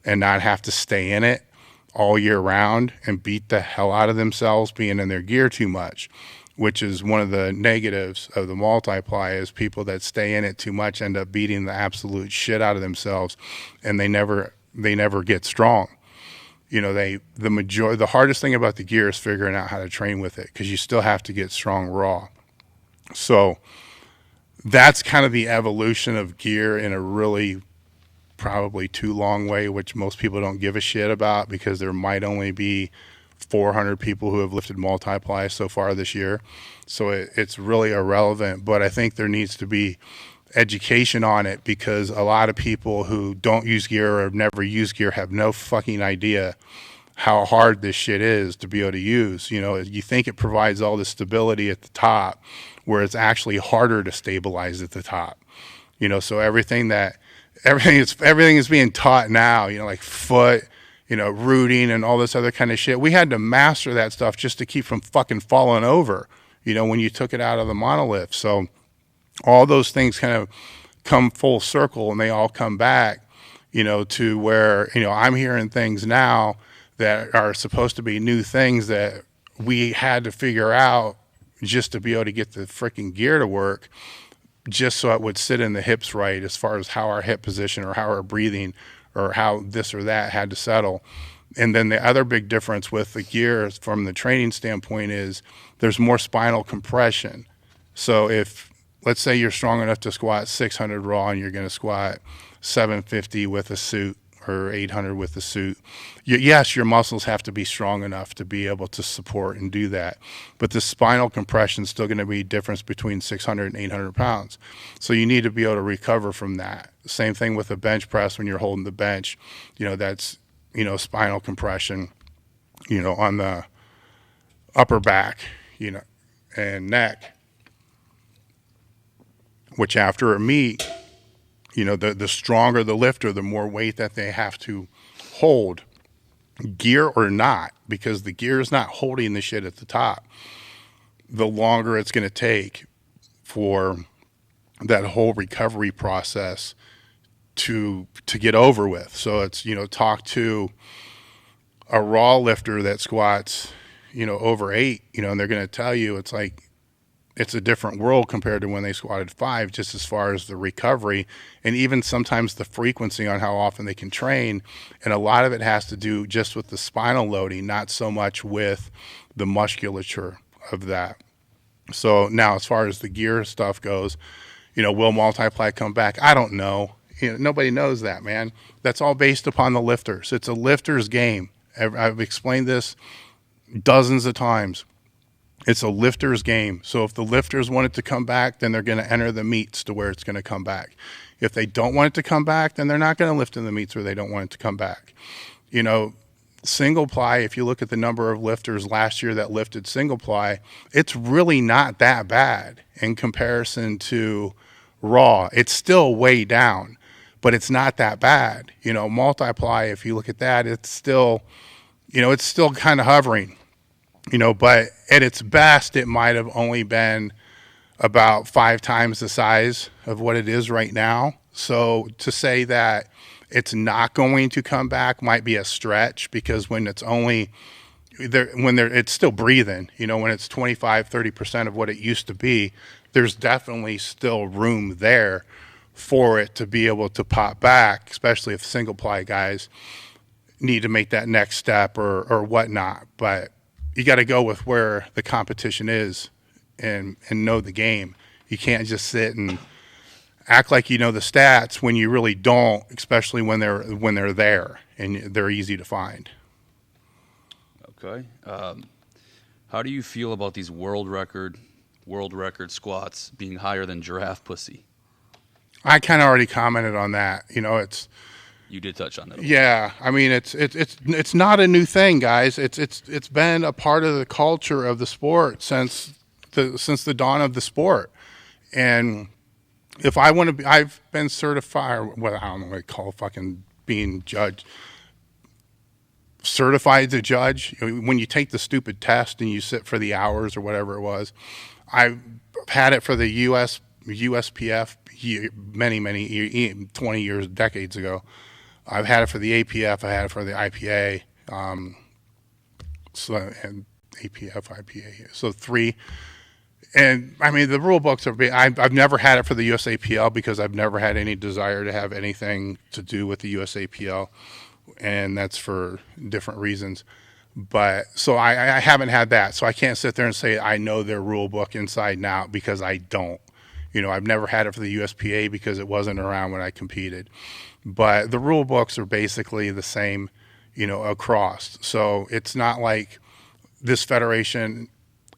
and not have to stay in it all year round and beat the hell out of themselves being in their gear too much, which is one of the negatives of the multiply. Is people that stay in it too much end up beating the absolute shit out of themselves, and they never get strong. You know, the hardest thing about the gear is figuring out how to train with it, because you still have to get strong raw. So that's kind of the evolution of gear in a really probably too long way, which most people don't give a shit about, because there might only be 400 people who have lifted multiply so far this year. So it's really irrelevant, but I think there needs to be education on it, because a lot of people who don't use gear or have never used gear have no fucking idea how hard this shit is to be able to use. You know, you think it provides all the stability at the top, where it's actually harder to stabilize at the top. You know, so everything is being taught now, you know, like foot, you know, rooting and all this other kind of shit. We had to master that stuff just to keep from fucking falling over, you know, when you took it out of the monolift. So all those things kind of come full circle, and they all come back, you know, to where, you know, I'm hearing things now that are supposed to be new things that we had to figure out just to be able to get the freaking gear to work, just so it would sit in the hips right, as far as how our hip position or how our breathing or how this or that had to settle. And then the other big difference with the gear from the training standpoint is there's more spinal compression. So if, let's say you're strong enough to squat 600 raw and you're going to squat 750 with a suit or 800 with the suit, yes, your muscles have to be strong enough to be able to support and do that. But the spinal compression is still going to be a difference between 600 and 800 pounds. So you need to be able to recover from that. Same thing with a bench press when you're holding the bench. You know, that's, you know, spinal compression, you know, on the upper back, you know, and neck, which after a meet, you know, the stronger the lifter, the more weight that they have to hold, gear or not, because the gear is not holding the shit at the top, the longer it's going to take for that whole recovery process to get over with. So it's, you know, talk to a raw lifter that squats, you know, over 8, you know, and they're going to tell you it's like, it's a different world compared to when they squatted 5, just as far as the recovery and even sometimes the frequency on how often they can train. And a lot of it has to do just with the spinal loading, not so much with the musculature of that. So now, as far as the gear stuff goes, you know, will multiply come back? I don't know. You know, nobody knows that, man. That's all based upon the lifters. It's a lifter's game. I've explained this dozens of times. It's a lifter's game. So if the lifters want it to come back, then they're going to enter the meets to where it's going to come back. If they don't want it to come back, then they're not going to lift in the meets where they don't want it to come back. You know, single ply, if you look at the number of lifters last year that lifted single ply, it's really not that bad in comparison to raw. It's still way down, but it's not that bad. Multiply, if you look at that, it's still, it's still kind of hovering, but at its best, it might have only been about 5 times the size of what it is right now. So to say that it's not going to come back might be a stretch, because when it's only there, it's still breathing, when it's 25-30% of what it used to be, there's definitely still room there for it to be able to pop back, especially if single ply guys need to make that next step or whatnot. But you got to go with where the competition is and know the game. You can't just sit and act like you know the stats when you really don't, especially when they're there and they're easy to find. Okay. How do you feel about these world record squats being higher than giraffe pussy? I kind of already commented on that. You did touch on it. Yeah, I mean it's not a new thing, guys. It's been a part of the culture of the sport since the dawn of the sport. And if I want to be, I've been certified. Well, I don't know what they call fucking being judged. Certified to judge. When you take the stupid test and you sit for the hours or whatever it was, I've had it for the USPF many 20 years, decades ago. I've had it for the APF. I had it for the IPA. And APF, IPA. So 3. And I mean, the rule books are. I've never had it for the USAPL because I've never had any desire to have anything to do with the USAPL, and that's for different reasons. But so I haven't had that, so I can't sit there and say I know their rule book inside and out, because I don't. I've never had it for the USPA because it wasn't around when I competed. But the rule books are basically the same, across. So it's not like this federation.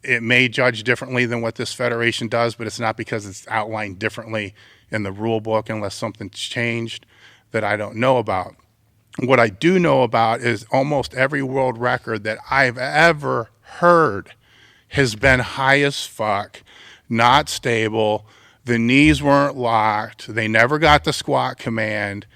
It may judge differently than what this federation does, but it's not because it's outlined differently in the rule book, unless something's changed that I don't know about. What I do know about is almost every world record that I've ever heard has been high as fuck, not stable. The knees weren't locked. They never got the squat command.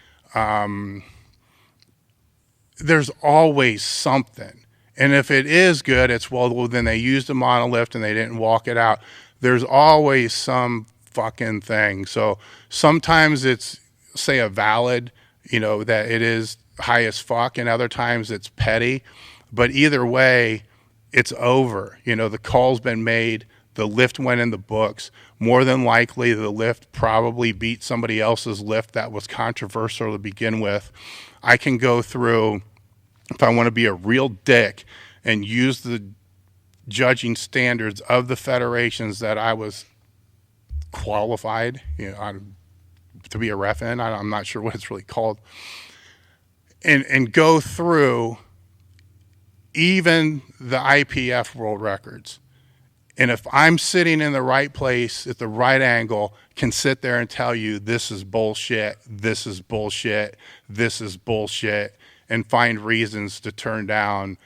There's always something. And if it is good, it's, well, then they used a monolift and they didn't walk it out. There's always some fucking thing. So sometimes it's, say, a valid, that it is high as fuck, and other times it's petty. But either way, it's over. The call's been made. The lift went in the books. More than likely, the lift probably beat somebody else's lift that was controversial to begin with. I can go through, if I want to be a real dick, and use the judging standards of the federations that I was qualified, to be a ref in. I'm not sure what it's really called, and go through even the IPF world records. And if I'm sitting in the right place at the right angle, can sit there and tell you this is bullshit, this is bullshit, this is bullshit, and find reasons to turn down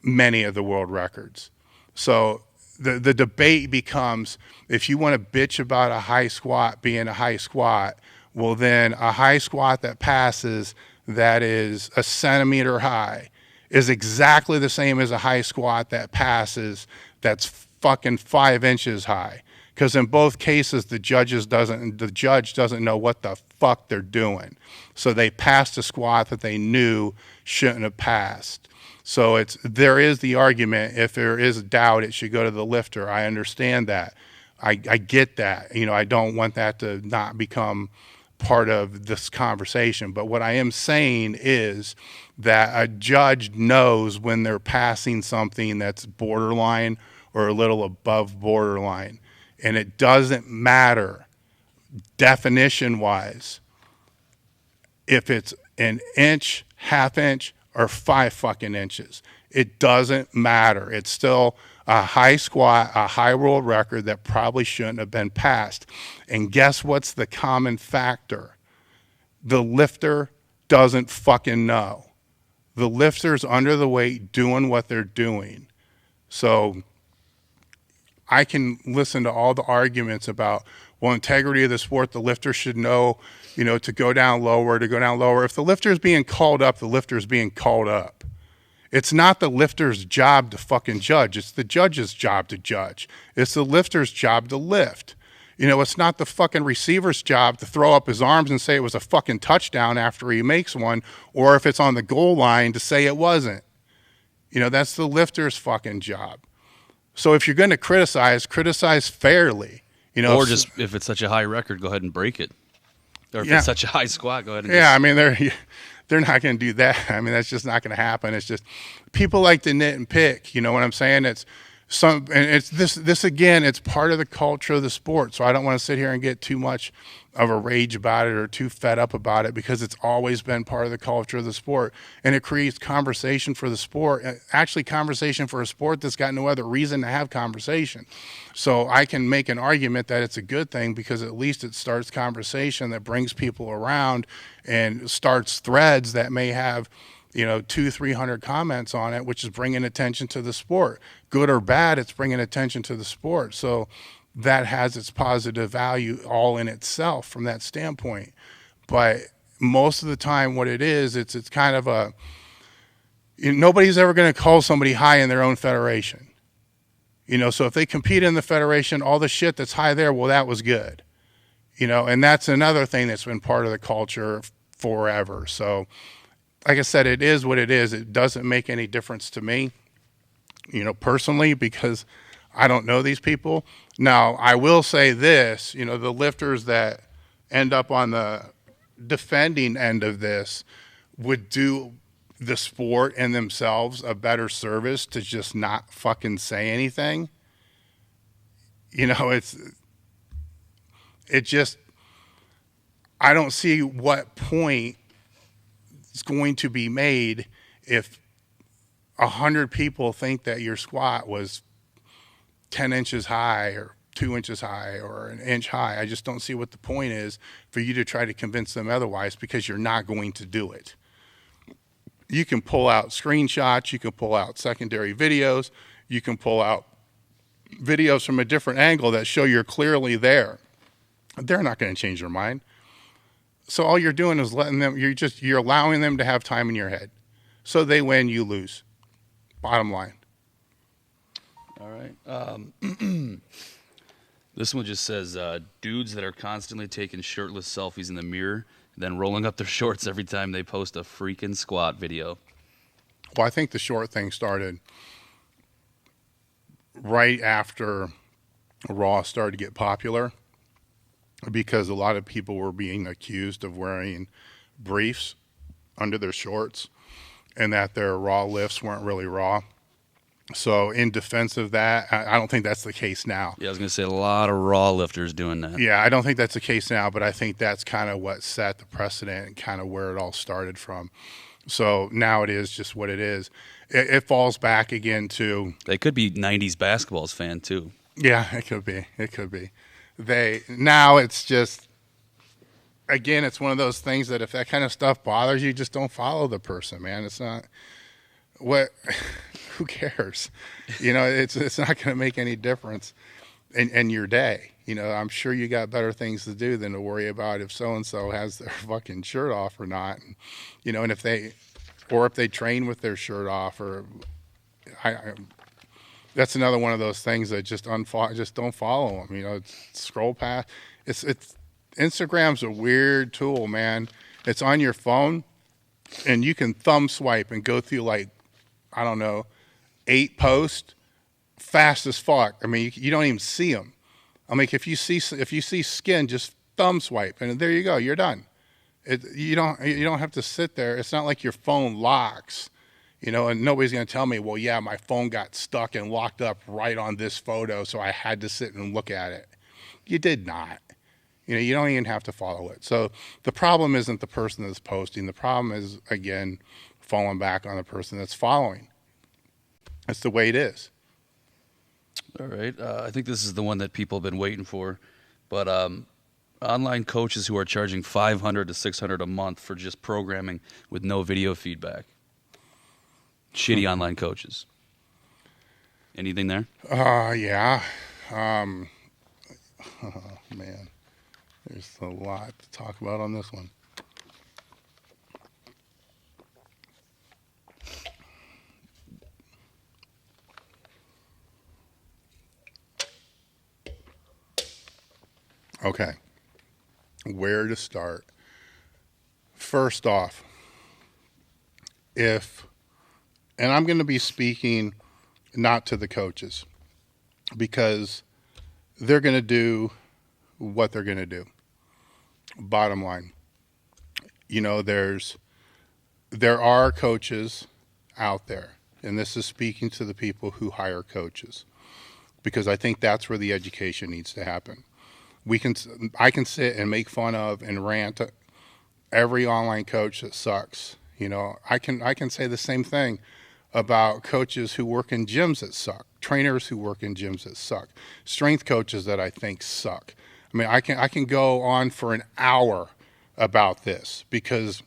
many of the world records. So the debate becomes, if you want to bitch about a high squat being a high squat, well then a high squat that passes that is a centimeter high is exactly the same as a high squat that passes that's fucking 5 inches high. Because in both cases, the judge doesn't know what the fuck they're doing. So they passed a squat that they knew shouldn't have passed. So there is the argument, if there is a doubt, it should go to the lifter. I understand that. I get that. I don't want that to not become part of this conversation. But what I am saying is that a judge knows when they're passing something that's borderline or a little above borderline. And it doesn't matter definition-wise if it's an inch, half inch, or 5 fucking inches. It doesn't matter. It's still a high squat, a high world record that probably shouldn't have been passed. And guess what's the common factor? The lifter doesn't fucking know. The lifter's under the weight doing what they're doing. So I can listen to all the arguments about, Well, integrity of the sport, the lifter should know, to go down lower, If the lifter is being called up, the lifter is being called up. It's not the lifter's job to fucking judge. It's the judge's job to judge. It's the lifter's job to lift. It's not the fucking receiver's job to throw up his arms and say it was a fucking touchdown after he makes one, or if it's on the goal line to say it wasn't. That's the lifter's fucking job. So if you're going to criticize fairly. Or just if it's such a high record, go ahead and break it. Or if it's such a high squat, go ahead and I mean, they're not going to do that. I mean, that's just not going to happen. It's just people like to nit and pick. You know what I'm saying? It's this again. It's part of the culture of the sport. So I don't want to sit here and get too much of a rage about it or too fed up about it, because it's always been part of the culture of the sport, and it creates conversation for the sport. Actually, conversation for a sport that's got no other reason to have conversation. So I can make an argument that it's a good thing, because at least it starts conversation that brings people around and starts threads that may have 200-300 comments on it, which is bringing attention to the sport. Good or bad, it's bringing attention to the sport. So that has its positive value all in itself from that standpoint. But most of the time what it is, it's kind of nobody's ever going to call somebody high in their own federation. So if they compete in the federation, all the shit that's high there, well, that was good. And that's another thing that's been part of the culture forever. So like I said, it is what it is. It doesn't make any difference to me, personally, because I don't know these people. Now, I will say this, the lifters that end up on the defending end of this would do the sport and themselves a better service to just not fucking say anything. I don't see what point is going to be made if 100 people think that your squat was 10 inches high or 2 inches high or an inch high. I just don't see what the point is for you to try to convince them otherwise, because you're not going to do it. You can pull out screenshots, you can pull out secondary videos, you can pull out videos from a different angle that show you're clearly there. They're not going to change their mind. So all you're doing is you're allowing them to have time in your head. So they win, you lose. Bottom line. All right. This one just says, dudes that are constantly taking shirtless selfies in the mirror, then rolling up their shorts every time they post a freaking squat video. Well, I think the short thing started right after Raw started to get popular, because a lot of people were being accused of wearing briefs under their shorts and that their Raw lifts weren't really Raw. So in defense of that, I don't think that's the case now. Yeah, I was going to say a lot of Raw lifters doing that. Yeah, I don't think that's the case now, but I think that's kind of what set the precedent and kind of where it all started from. So now it is just what it is. It falls back again to... They could be 90s basketballs fan too. Yeah, it could be. It could be. Now it's just... Again, it's one of those things that if that kind of stuff bothers you, just don't follow the person, man. It's not... Who cares? It's not going to make any difference in your day. I'm sure you got better things to do than to worry about if so-and-so has their fucking shirt off or not. And if they train with their shirt off, or that's another one of those things that just don't follow them. Scroll past. It's Instagram's a weird tool, man. It's on your phone, and you can thumb swipe and go through 8 posts fast as fuck. I mean, you don't even see them. I mean, if you see skin, just thumb swipe, and there you go. You're done. You don't have to sit there. It's not like your phone locks, and nobody's going to tell me, well, yeah, my phone got stuck and locked up right on this photo, so I had to sit and look at it. You did not. You don't even have to follow it. So the problem isn't the person that's posting. The problem is, again, falling back on the person that's following. That's the way it is. All right. I think this is the one that people have been waiting for. But online coaches who are charging $500 to $600 a month for just programming with no video feedback. Shitty online coaches. Anything there? Yeah. Oh, man. There's a lot to talk about on this one. Okay, where to start? First off, and I'm going to be speaking not to the coaches, because they're going to do what they're going to do. Bottom line, there are coaches out there, and this is speaking to the people who hire coaches, because I think that's where the education needs to happen. I can sit and make fun of and rant every online coach that sucks. I can say the same thing about coaches who work in gyms that suck, trainers who work in gyms that suck, strength coaches that I think suck. I mean, I can go on for an hour about this, because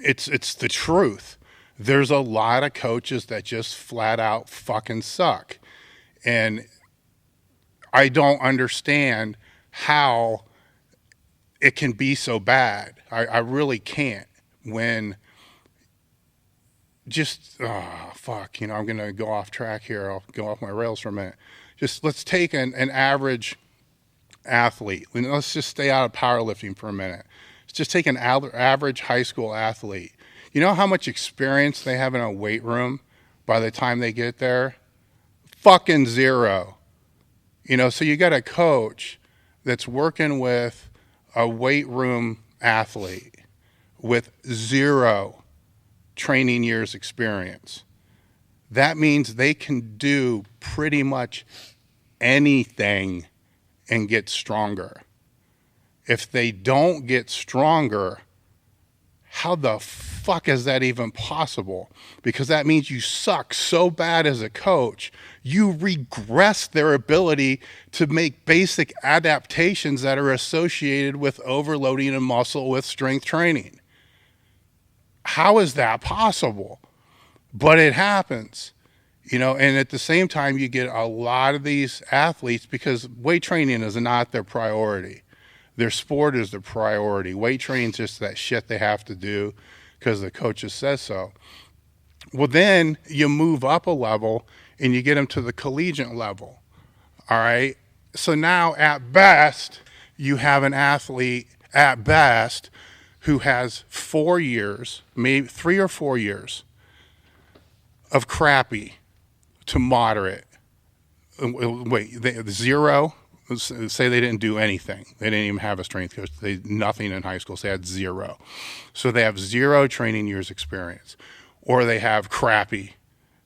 it's the truth. There's a lot of coaches that just flat out fucking suck. And I don't understand how it can be so bad. I really can't. When fuck, I'm going to go off track here. I'll go off my rails for a minute. Just let's take an average athlete. Let's just stay out of powerlifting for a minute. Let's just take an average high school athlete. You know how much experience they have in a weight room by the time they get there? Fucking zero. So you got a coach that's working with a weight room athlete with 0 training years experience. That means they can do pretty much anything and get stronger. If they don't get stronger, how the fuck is that even possible? Because that means you suck so bad as a coach, you regress their ability to make basic adaptations that are associated with overloading a muscle with strength training. How is that possible? But it happens. And at the same time, you get a lot of these athletes, because weight training is not their priority. Their sport is the priority. Weight training is just that shit they have to do because the coaches says so. Well, then you move up a level and you get them to the collegiate level. All right. So now at best, you have an athlete at best who has 4 years, maybe 3 or 4 years of crappy to moderate. Wait, 0? Say they didn't do anything. They didn't even have a strength coach. Nothing in high school. So they had 0. So they have 0 training years experience, or they have crappy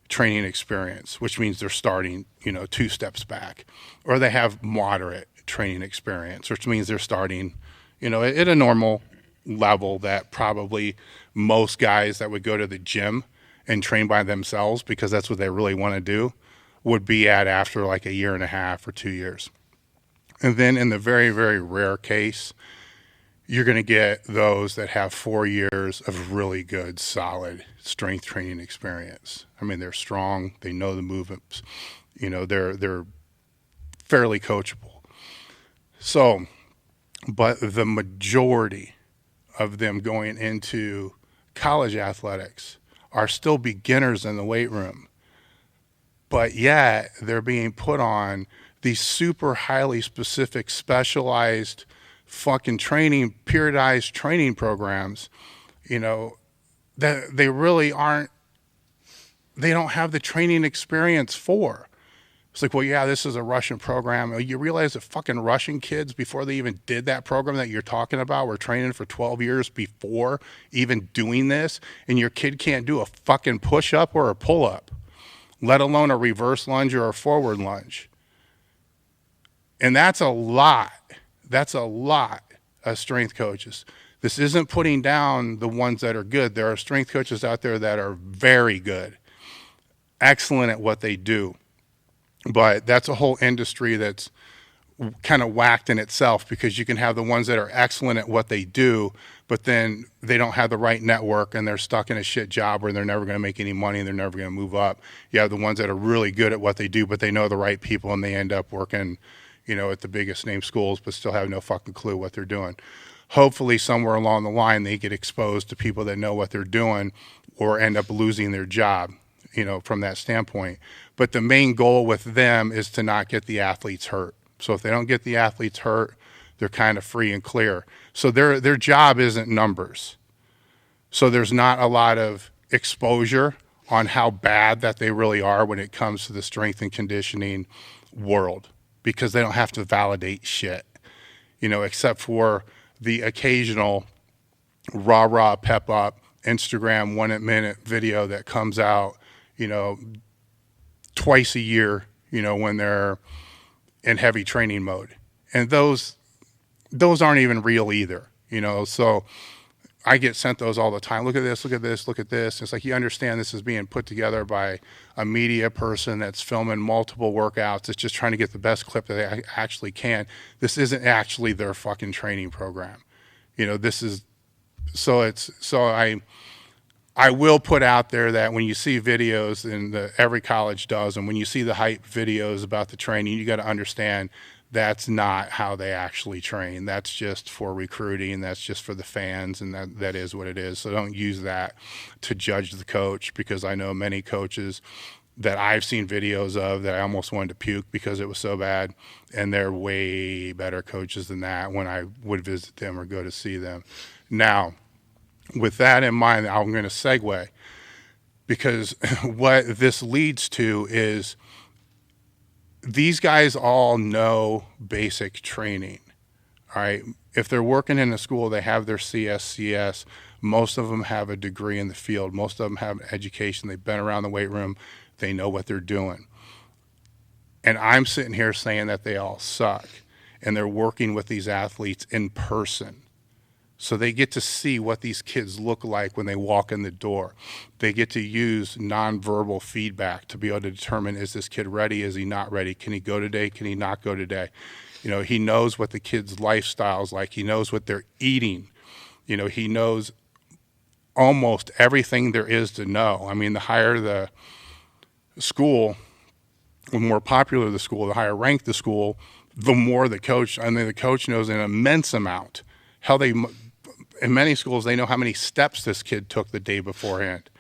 training experience, which means they're starting, 2 steps back, or they have moderate training experience, which means they're starting, at a normal level that probably most guys that would go to the gym and train by themselves, because that's what they really want to do, would be at after like a year and a half or 2 years. And then in the very, very rare case, you're going to get those that have 4 years of really good, solid strength training experience. I mean, they're strong. They know the movements. They're fairly coachable. So, but the majority of them going into college athletics are still beginners in the weight room. But yet they're being put on these super highly specific, specialized fucking training, periodized training programs, that they really they don't have the training experience for. It's like, well, yeah, this is a Russian program. You realize that fucking Russian kids, before they even did that program that you're talking about, were training for 12 years before even doing this, and your kid can't do a fucking push-up or a pull-up, let alone a reverse lunge or a forward lunge. And that's a lot. That's a lot of strength coaches. This isn't putting down the ones that are good. There are strength coaches out there that are very good, excellent at what they do. But that's a whole industry that's kind of whacked in itself, because you can have the ones that are excellent at what they do, but then they don't have the right network and they're stuck in a shit job where they're never going to make any money and they're never going to move up. You have the ones that are really good at what they do, but they know the right people and they end up working, at the biggest name schools, but still have no fucking clue what they're doing. Hopefully somewhere along the line, they get exposed to people that know what they're doing or end up losing their job, from that standpoint. But the main goal with them is to not get the athletes hurt. So if they don't get the athletes hurt, they're kind of free and clear. So their job isn't numbers. So there's not a lot of exposure on how bad that they really are when it comes to the strength and conditioning world, because they don't have to validate shit, except for the occasional rah-rah pep up Instagram 1 minute video that comes out, twice a year, when they're in heavy training mode. And those aren't even real either, so I get sent those all the time. Look at this, look at this, look at this. It's like, you understand this is being put together by a media person that's filming multiple workouts. It's just trying to get the best clip that they actually can. This isn't actually their fucking training program. This is, I will put out there that when you see videos, and every college does, and when you see the hype videos about the training, you got to understand that's not how they actually train. That's just for recruiting. That's just for the fans, and that is what it is. So don't use that to judge the coach, because I know many coaches that I've seen videos of that I almost wanted to puke because it was so bad, and they're way better coaches than that when I would visit them or go to see them. Now, with that in mind, I'm going to segue, because what this leads to is these guys all know basic training, all right? If they're working in a school, they have their CSCS. Most of them have a degree in the field. Most of them have an education. They've been around the weight room. They know what they're doing. And I'm sitting here saying that they all suck, and they're working with these athletes in person. So they get to see what these kids look like when they walk in the door. They get to use nonverbal feedback to be able to determine, is this kid ready? Is he not ready? Can he go today? Can he not go today? He knows what the kid's lifestyle is like. He knows what they're eating. He knows almost everything there is to know. I mean, the higher the school, the more popular the school, the higher ranked the school, the more the coach knows an immense amount. In many schools, they know how many steps this kid took the day beforehand.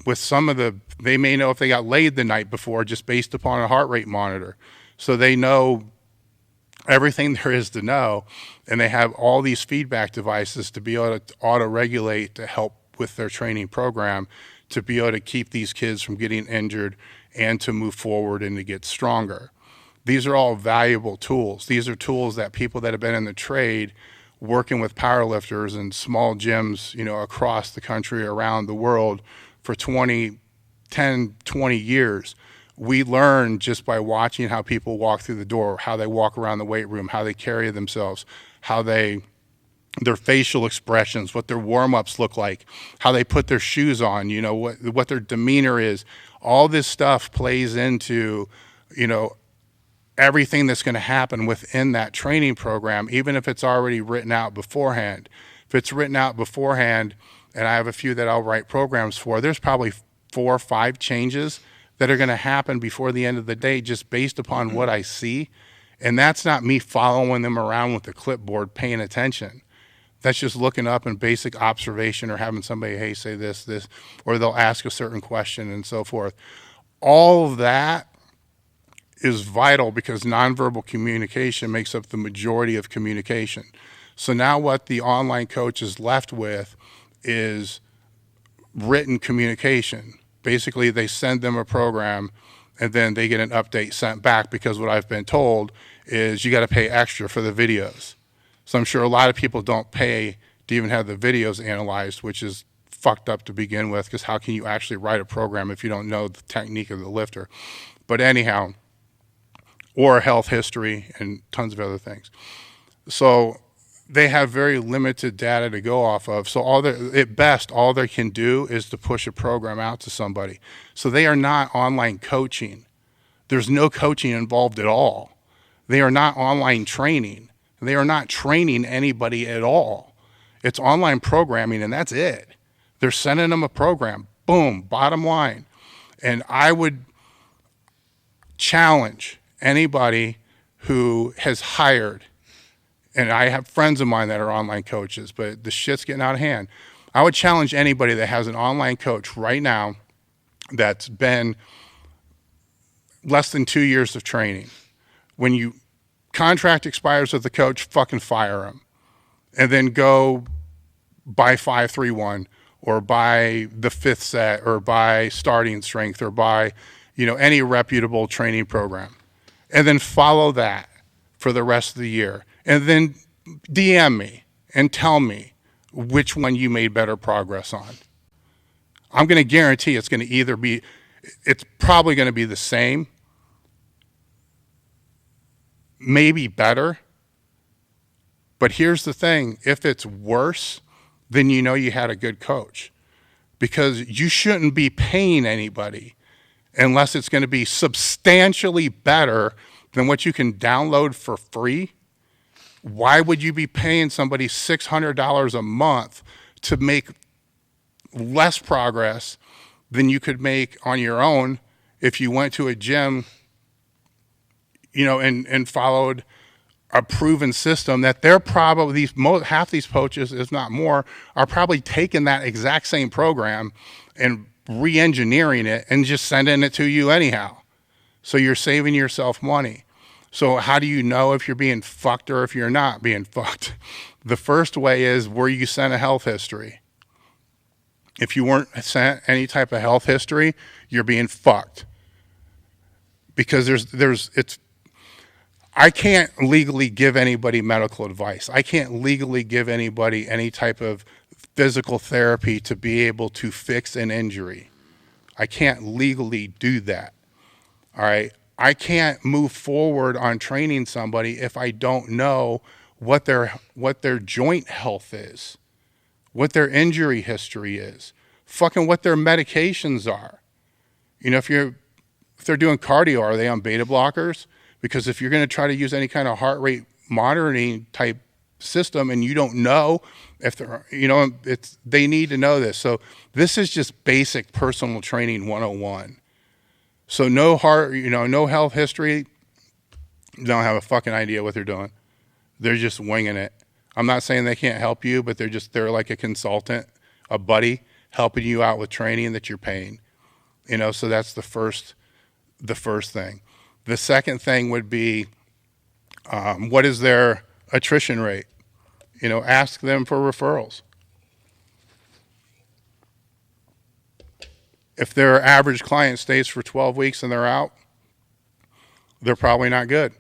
With some of they may know if they got laid the night before just based upon a heart rate monitor. So they know everything there is to know, and they have all these feedback devices to be able to auto-regulate to help with their training program, to be able to keep these kids from getting injured and to move forward and to get stronger. These are all valuable tools. These are tools that people that have been in the trade working with powerlifters and small gyms, across the country, around the world for 10, 20 years. We learn just by watching how people walk through the door, how they walk around the weight room, how they carry themselves, how their facial expressions, what their warm-ups look like, how they put their shoes on, what their demeanor is. All this stuff plays into, everything that's going to happen within that training program, even if it's already written out beforehand. If it's written out beforehand, and I have a few that I'll write programs for, there's probably 4 or 5 changes that are going to happen before the end of the day just based upon what I see. And that's not me following them around with the clipboard paying attention. That's just looking up in basic observation or having somebody, hey, say this, or they'll ask a certain question and so forth. All of that is vital because nonverbal communication makes up the majority of communication. So now what the online coach is left with is written communication. Basically, they send them a program and then they get an update sent back, because what I've been told is you got to pay extra for the videos. So I'm sure a lot of people don't pay to even have the videos analyzed, which is fucked up to begin with, because how can you actually write a program if you don't know the technique of the lifter? But anyhow, or health history and tons of other things. So they have very limited data to go off of. So at best, all they can do is to push a program out to somebody. So they are not online coaching. There's no coaching involved at all. They are not online training. They are not training anybody at all. It's online programming, and that's it. They're sending them a program. Boom, bottom line. And I would challenge anybody who has hired, and I have friends of mine that are online coaches, but the shit's getting out of hand. I would challenge anybody that has an online coach right now that's been less than 2 years of training. When you contract expires with the coach, fucking fire him. And then go buy 531 or buy the fifth set or buy starting strength or buy, any reputable training program. And then follow that for the rest of the year. And then DM me and tell me which one you made better progress on. I'm going to guarantee it's probably going to be the same, maybe better. But here's the thing, if it's worse, then you had a good coach, because you shouldn't be paying anybody unless it's going to be substantially better than what you can download for free. Why would you be paying somebody $600 a month to make less progress than you could make on your own if you went to a gym, and followed a proven system that they're probably half these coaches, if not more, are probably taking that exact same program and re-engineering it and just sending it to you anyhow. So you're saving yourself money. So how do you know if you're being fucked or if you're not being fucked? The first way is, were you sent a health history? If you weren't sent any type of health history, you're being fucked. Because I can't legally give anybody medical advice. I can't legally give anybody any type of physical therapy to be able to fix an injury. I can't legally do that. All right. I can't move forward on training somebody if I don't know what their joint health is, what their injury history is, fucking what their medications are. If they're doing cardio, are they on beta blockers? Because if you're going to try to use any kind of heart rate monitoring type system and you don't know if they're, they need to know this. So this is just basic personal training 101. So no health history, don't have a fucking idea what they're doing. They're just winging it. I'm not saying they can't help you, but they're like a consultant, a buddy helping you out with training that you're paying. So that's the first thing. The second thing would be, what is their attrition rate? Ask them for referrals. If their average client stays for 12 weeks and they're out, they're probably not good.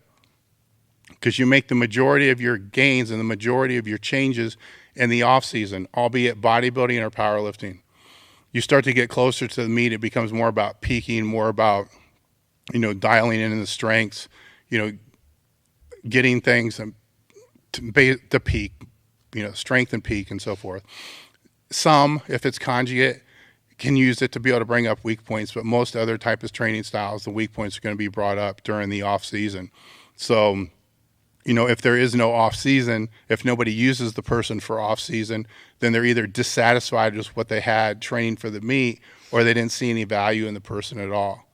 Because you make the majority of your gains and the majority of your changes in the off season, albeit bodybuilding or powerlifting. You start to get closer to the meet, it becomes more about peaking, more about dialing in the strengths, getting things to peak, strength and peak and so forth. Some, if it's conjugate, can use it to be able to bring up weak points, but most other type of training styles, the weak points are going to be brought up during the off season. So, if there is no off season, if nobody uses the person for off season, then they're either dissatisfied with what they had training for the meet, or they didn't see any value in the person at all.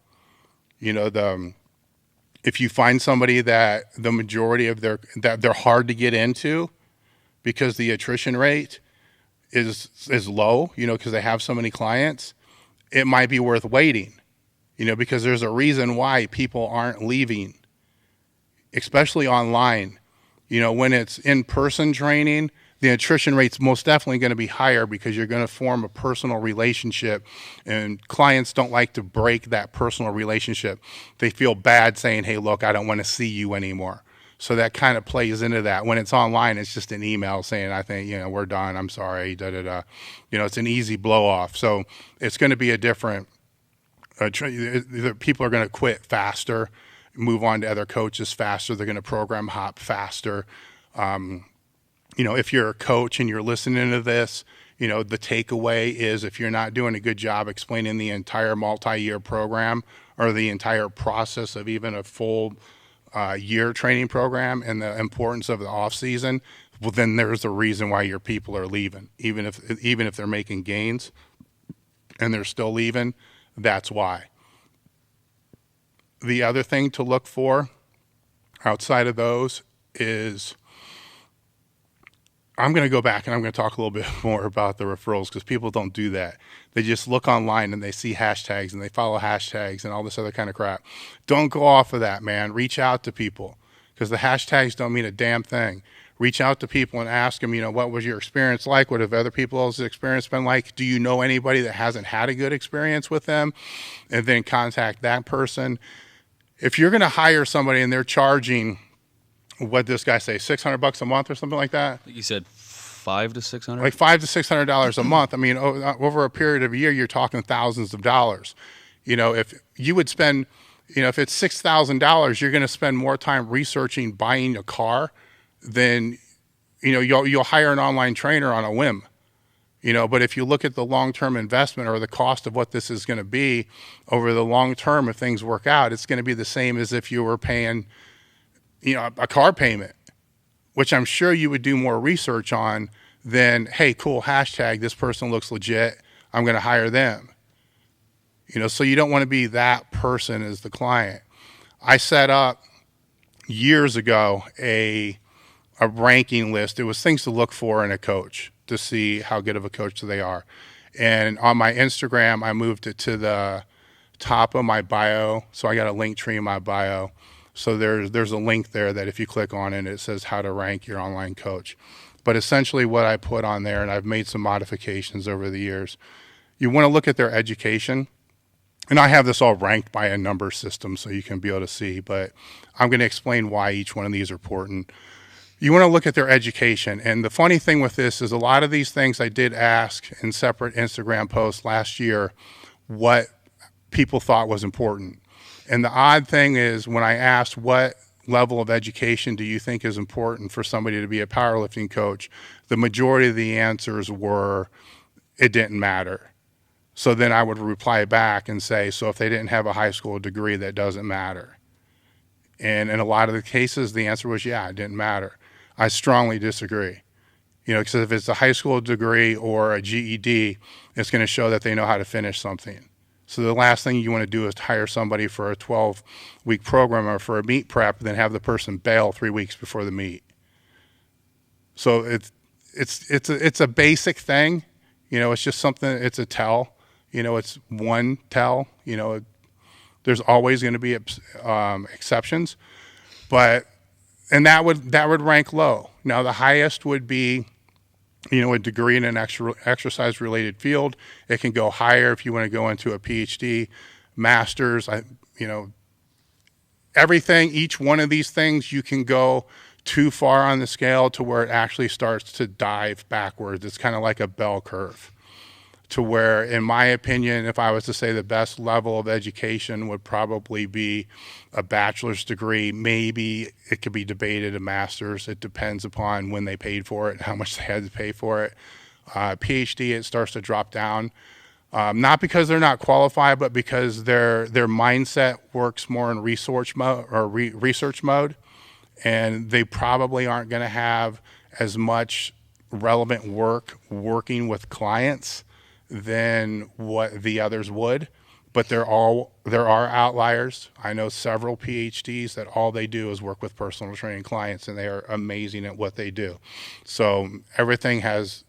If you find somebody that the majority of that they're hard to get into because the attrition rate is low, because they have so many clients, it might be worth waiting, because there's a reason why people aren't leaving, especially online. When it's in-person training, the attrition rate's most definitely going to be higher because you're going to form a personal relationship, and clients don't like to break that personal relationship. They feel bad saying, hey, look, I don't want to see you anymore. So that kind of plays into that. When it's online, it's just an email saying, I think, we're done. I'm sorry, da-da-da. It's an easy blow off. So it's going to be a different, people are going to quit faster, move on to other coaches faster. They're going to program hop faster. If you're a coach and you're listening to this, the takeaway is, if you're not doing a good job explaining the entire multi-year program or the entire process of even a full year training program and the importance of the off season, well, then there's a reason why your people are leaving. Even if they're making gains and they're still leaving, that's why. The other thing to look for outside of those is, I'm going to go back and I'm going to talk a little bit more about the referrals, because people don't do that. They just look online and they see hashtags and they follow hashtags and all this other kind of crap. Don't go off of that, man. Reach out to people, because the hashtags don't mean a damn thing. Reach out to people and ask them, what was your experience like? What have other people's experience been like? Do you know anybody that hasn't had a good experience with them? And then contact that person. If you're going to hire somebody and they're charging, what did this guy say, $600 a month or something like that? You said $500 to $600? Like $500 to $600 a month. I mean, over a period of a year, you're talking thousands of dollars. If you would spend, if it's $6,000, you're going to spend more time researching buying a car than, you'll hire an online trainer on a whim. But if you look at the long-term investment or the cost of what this is going to be over the long term, if things work out, it's going to be the same as if you were paying, a car payment, which I'm sure you would do more research on than, hey, cool, hashtag, this person looks legit, I'm going to hire them. So you don't want to be that person as the client. I set up years ago a ranking list. It was things to look for in a coach to see how good of a coach they are. And on my Instagram, I moved it to the top of my bio. So I got a link tree in my bio. So there's a link there that if you click on it, it says how to rank your online coach. But essentially what I put on there, and I've made some modifications over the years, you want to look at their education. And I have this all ranked by a number system so you can be able to see, but I'm going to explain why each one of these are important. You want to look at their education. And the funny thing with this is a lot of these things I did ask in separate Instagram posts last year what people thought was important. And the odd thing is when I asked what level of education do you think is important for somebody to be a powerlifting coach, the majority of the answers were it didn't matter. So then I would reply back and say, so if they didn't have a high school degree, that doesn't matter. And in a lot of the cases, the answer was, yeah, it didn't matter. I strongly disagree. Because if it's a high school degree or a GED, it's going to show that they know how to finish something. So the last thing you want to do is hire somebody for a 12-week program or for a meet prep, and then have the person bail 3 weeks before the meet. So it's a basic thing. It's just something. It's a tell. It's one tell. There's always going to be exceptions, and that would rank low. Now the highest would be, a degree in an exercise related field. It can go higher if you want to go into a PhD, master's. Everything. Each one of these things you can go too far on the scale to where it actually starts to dive backwards. It's kind of like a bell curve. To where, in my opinion, if I was to say the best level of education would probably be a bachelor's degree. Maybe it could be debated a master's. It depends upon when they paid for it and how much they had to pay for it. PhD, it starts to drop down. Not because they're not qualified, but because their mindset works more in research mode, and they probably aren't going to have as much relevant work working with clients than what the others would, but there are outliers. I know several PhDs that all they do is work with personal training clients, and they are amazing at what they do. So everything has,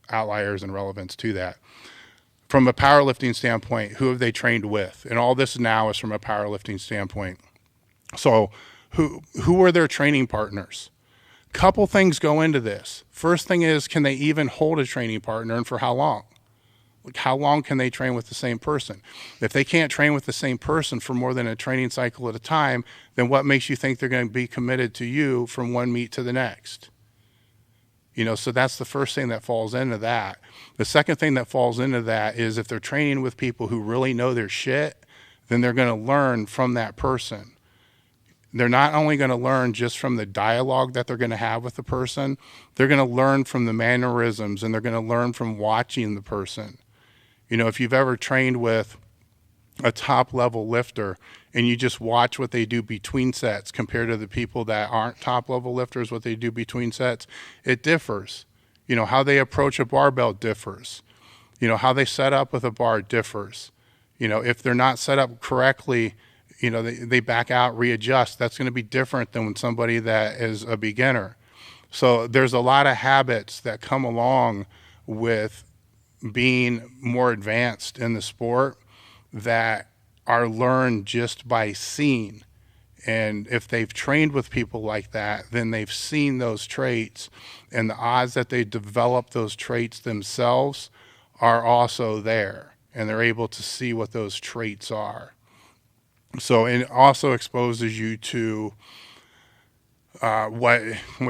outliers and relevance to that. From a powerlifting standpoint, who have they trained with? And all this now is from a powerlifting standpoint. So who are their training partners? Couple things go into this. First thing is, can they even hold a training partner, and for how long? How long can they train with the same person? If they can't train with the same person for more than a training cycle at a time, then what makes you think they're going to be committed to you from one meet to the next? So that's the first thing that falls into that. The second thing that falls into that is if they're training with people who really know their shit, then they're going to learn from that person. They're not only going to learn just from the dialogue that they're going to have with the person, they're going to learn from the mannerisms, and they're going to learn from watching the person. If you've ever trained with a top level lifter and you just watch what they do between sets compared to the people that aren't top level lifters, what they do between sets, it differs. How they approach a barbell differs. How they set up with a bar differs. If they're not set up correctly, they back out, readjust. That's going to be different than when somebody that is a beginner. So there's a lot of habits that come along with being more advanced in the sport that are learned just by seeing. And if they've trained with people like that, then they've seen those traits, and the odds that they develop those traits themselves are also there, and they're able to see what those traits are. So it also exposes you to what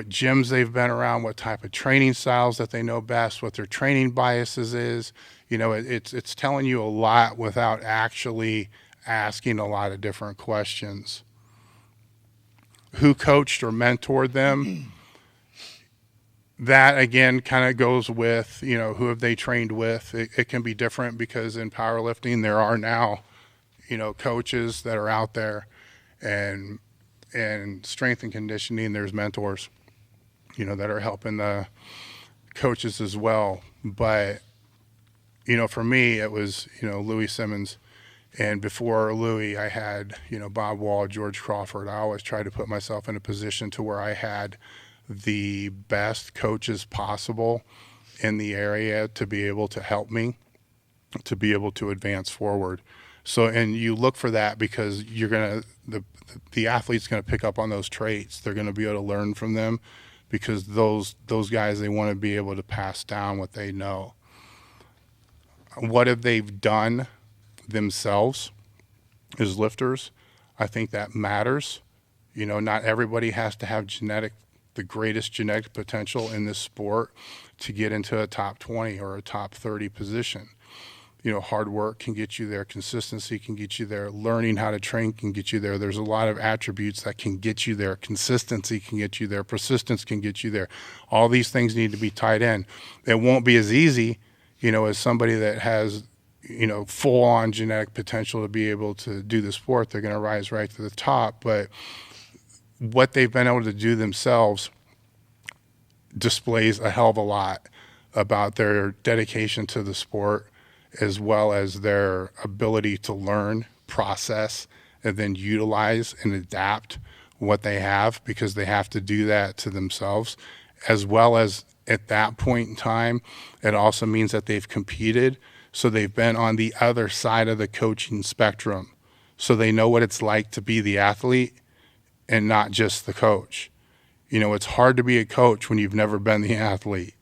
gyms they've been around, what type of training styles that they know best, what their training biases is. It's telling you a lot without actually asking a lot of different questions. Who coached or mentored them? That again kind of goes with, who have they trained with? It can be different because in powerlifting there are now, coaches that are out there, and strength and conditioning, there's mentors, that are helping the coaches as well. But, for me, it was, Louis Simmons. And before Louis, I had, Bob Wall, George Crawford. I always tried to put myself in a position to where I had the best coaches possible in the area to be able to help me, to be able to advance forward. So, and you look for that because the athlete's going to pick up on those traits. They're going to be able to learn from them because those guys, they want to be able to pass down what they know. What have they've done themselves as lifters? I think that matters. Not everybody has to have the greatest genetic potential in this sport to get into a top 20 or a top 30 position. Hard work can get you there. Consistency can get you there. Learning how to train can get you there. There's a lot of attributes that can get you there. Consistency can get you there. Persistence can get you there. All these things need to be tied in. It won't be as easy, as somebody that has, full on genetic potential to be able to do the sport. They're going to rise right to the top. But what they've been able to do themselves displays a hell of a lot about their dedication to the sport, as well as their ability to learn, process, and then utilize and adapt what they have, because they have to do that to themselves, as well as at that point in time, it also means that they've competed. So they've been on the other side of the coaching spectrum. So they know what it's like to be the athlete and not just the coach. It's hard to be a coach when you've never been the athlete,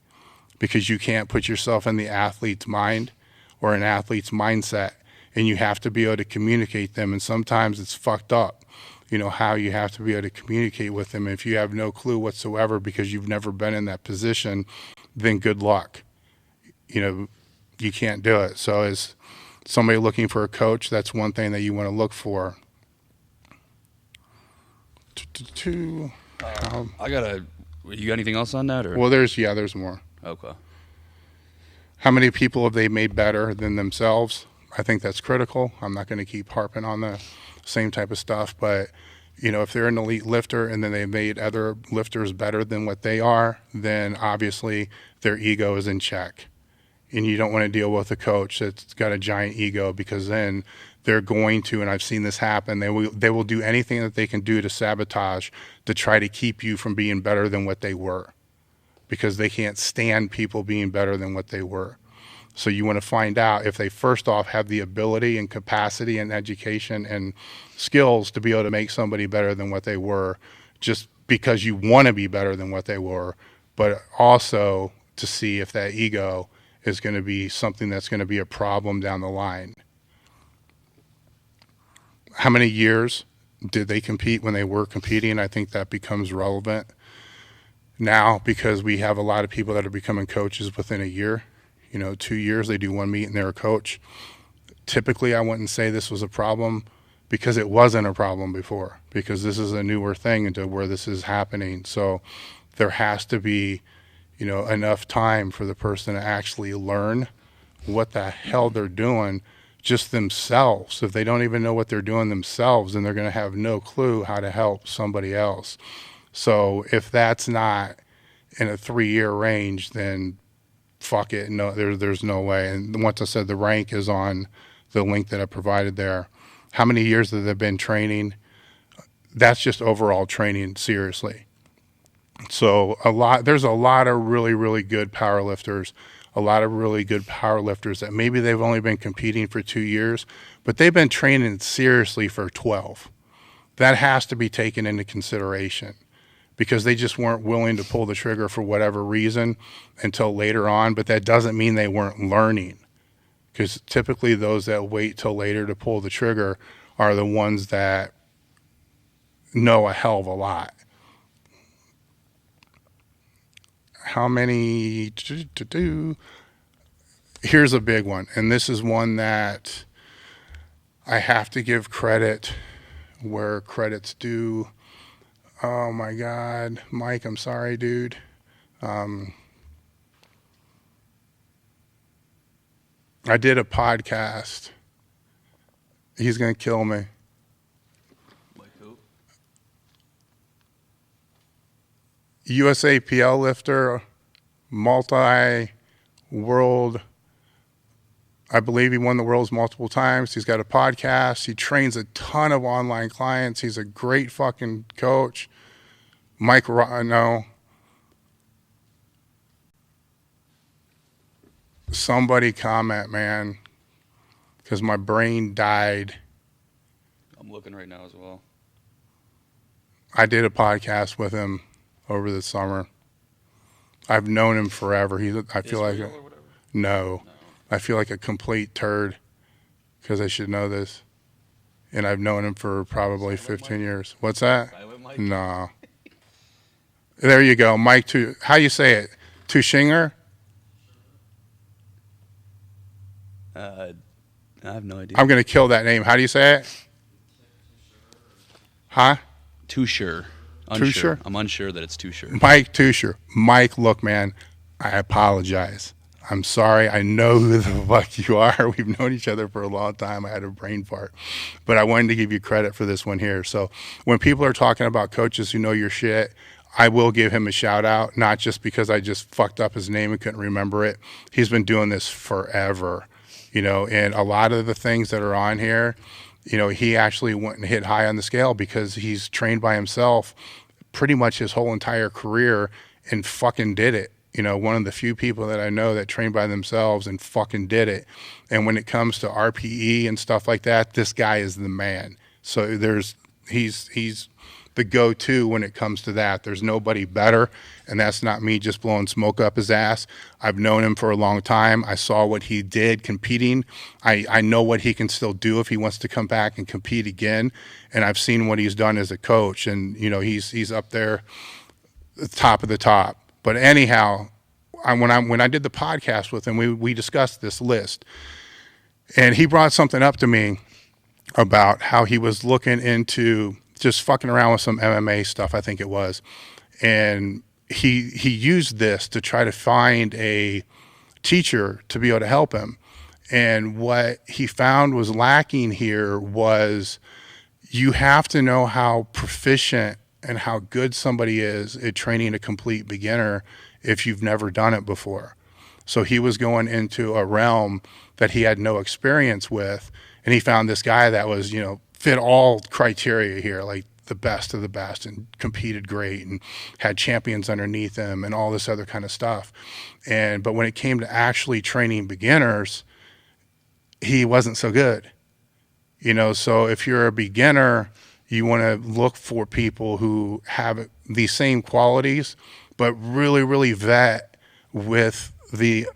because you can't put yourself in the athlete's mind or an athlete's mindset, and you have to be able to communicate them. And sometimes it's fucked up, how you have to be able to communicate with them. If you have no clue whatsoever because you've never been in that position, then good luck. You can't do it. So as somebody looking for a coach, that's one thing that you want to look for. You got anything else on that? Or? Well, there's more. Okay. How many people have they made better than themselves? I think that's critical. I'm not going to keep harping on the same type of stuff, but if they're an elite lifter and then they've made other lifters better than what they are, then obviously their ego is in check. And you don't want to deal with a coach that's got a giant ego, because then they're going to, and I've seen this happen, they will do anything that they can do to sabotage, to try to keep you from being better than what they were, because they can't stand people being better than what they were. So you want to find out if they first off have the ability and capacity and education and skills to be able to make somebody better than what they were, just because you want to be better than what they were, but also to see if that ego is going to be something that's going to be a problem down the line. How many years did they compete when they were competing? I think that becomes relevant now, because we have a lot of people that are becoming coaches within a year. 2 years, they do one meet and they're a coach. Typically, I wouldn't say this was a problem, because it wasn't a problem before, because this is a newer thing into where this is happening. So there has to be enough time for the person to actually learn what the hell they're doing just themselves. If they don't even know what they're doing themselves, then they're going to have no clue how to help somebody else. So if that's not in a 3-year range, then fuck it. No, there's no way. And once I said, the rank is on the link that I provided there. how many years that they've been training. That's just overall training, seriously. So there's a lot of really, really good powerlifters, a lot of really good powerlifters that maybe they've only been competing for 2 years, but they've been training seriously for 12. That has to be taken into consideration because they just weren't willing to pull the trigger for whatever reason until later on. But that doesn't mean they weren't learning, because typically those that wait till later to pull the trigger are the ones that know a hell of a lot. How many? Here's a big one, and this is one that I have to give credit where credit's due. Oh my God, Mike, I'm sorry, dude. I did a podcast. He's gonna kill me. Like who? USAPL lifter, multi-world. I believe he won the worlds multiple times. He's got a podcast. He trains a ton of online clients. He's a great fucking coach. Mike, no. Somebody comment, man, because my brain died. I'm looking right now as well. I did a podcast with him over the summer. I've known him forever. I feel like no. I feel like a complete turd because I should know this. And I've known him for probably 15 years. What's that? No. There you go. Mike, how you say it? Tushinger? I have no idea. I'm going to kill that name. How do you say it? Huh? Tusher. Tusher? I'm unsure that it's Tusher. Mike Tusher. Mike, look, man, I apologize. I'm sorry. I know who the fuck you are. We've known each other for a long time. I had a brain fart. But I wanted to give you credit for this one here. So when people are talking about coaches who know your shit, I will give him a shout out, not just because I just fucked up his name and couldn't remember it. He's been doing this forever, and a lot of the things that are on here, he actually went and hit high on the scale because he's trained by himself pretty much his whole entire career and fucking did it. One of the few people that I know that trained by themselves and fucking did it. And when it comes to RPE and stuff like that, this guy is the man. So he's the go-to when it comes to that. There's nobody better, and that's not me just blowing smoke up his ass. I've known him for a long time. I saw what he did competing. I know what he can still do if he wants to come back and compete again, and I've seen what he's done as a coach, and he's up there, the top of the top. But anyhow, when I did the podcast with him, we discussed this list, and he brought something up to me about how he was looking into just fucking around with some MMA stuff, I think it was, and he used this to try to find a teacher to be able to help him. And what he found was lacking here was you have to know how proficient and how good somebody is at training a complete beginner if you've never done it before. So he was going into a realm that he had no experience with, and he found this guy that was, fit all criteria here, like the best of the best, and competed great and had champions underneath him and all this other kind of stuff. But when it came to actually training beginners, he wasn't so good. So if you're a beginner, you want to look for people who have these same qualities, but really, really vet with the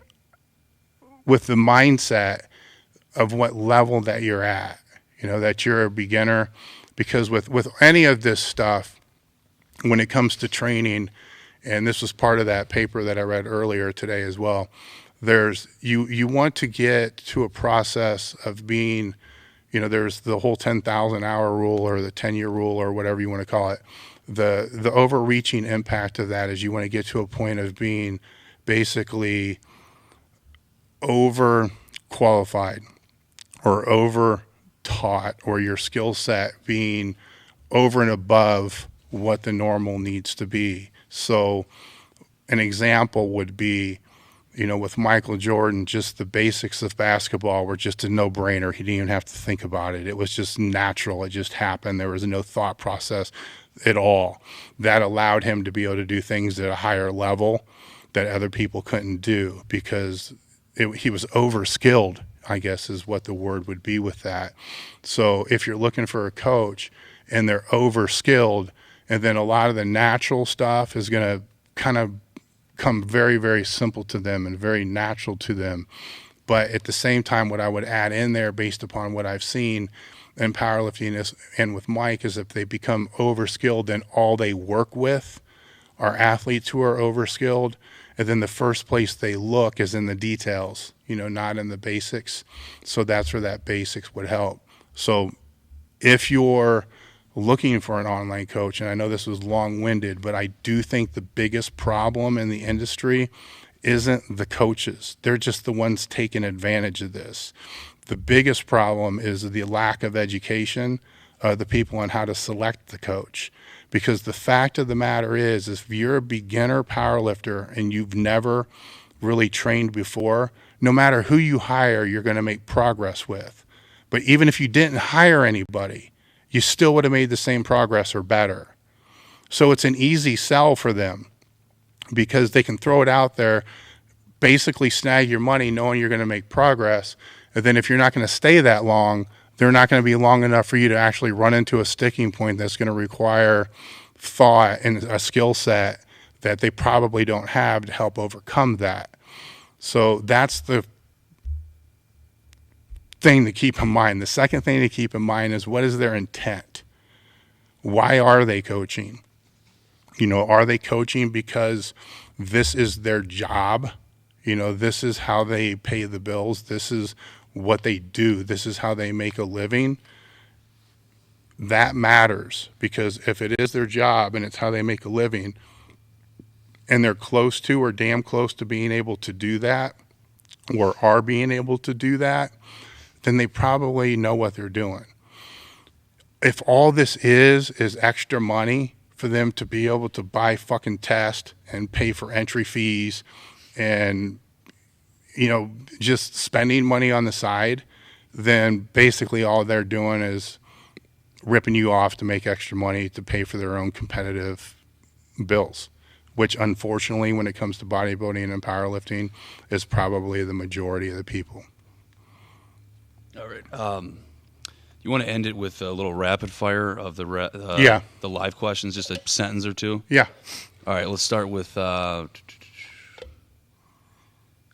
mindset of what level that you're at, that you're a beginner. Because with any of this stuff, when it comes to training, and this was part of that paper that I read earlier today as well, you want to get to a process of being, there's the whole 10,000 hour rule or the 10-year rule or whatever you want to call it. The overreaching impact of that is you want to get to a point of being basically over qualified or over taught, or your skill set being over and above what the normal needs to be. So an example would be With Michael Jordan, just the basics of basketball were just a no-brainer. He didn't even have to think about it. It was just natural. It just happened. There was no thought process at all. That allowed him to be able to do things at a higher level that other people couldn't do because he was over-skilled, I guess is what the word would be with that. So if you're looking for a coach and they're over-skilled, and then a lot of the natural stuff is going to kind of come very, very simple to them and very natural to them. But at the same time, what I would add in there based upon what I've seen in powerlifting is, and with Mike, is if they become overskilled, then all they work with are athletes who are overskilled. And then the first place they look is in the details, not in the basics. So that's where that basics would help. So if you're looking for an online coach, and I know this was long-winded, but I do think the biggest problem in the industry isn't the coaches. They're just the ones taking advantage of this. The biggest problem is the lack of education of the people on how to select the coach. Because the fact of the matter is if you're a beginner powerlifter and you've never really trained before, no matter who you hire, you're going to make progress with. But even if you didn't hire anybody, you still would have made the same progress or better. So it's an easy sell for them because they can throw it out there, basically snag your money knowing you're going to make progress. And then if you're not going to stay that long, they're not going to be long enough for you to actually run into a sticking point that's going to require thought and a skill set that they probably don't have to help overcome that. So that's the thing to keep in mind. The second thing to keep in mind is what is their intent? Why are they coaching? Are they coaching because this is their job? This is how they pay the bills. This is what they do. This is how they make a living. That matters because if it is their job and it's how they make a living and they're close to or damn close to being able to do that or are being able to do that, then they probably know what they're doing. If all this is extra money for them to be able to buy fucking tests and pay for entry fees and, just spending money on the side, then basically all they're doing is ripping you off to make extra money to pay for their own competitive bills, which unfortunately when it comes to bodybuilding and powerlifting is probably the majority of the people. All right. You want to end it with a little rapid fire of the live questions, just a sentence or two? Yeah. All right, let's start with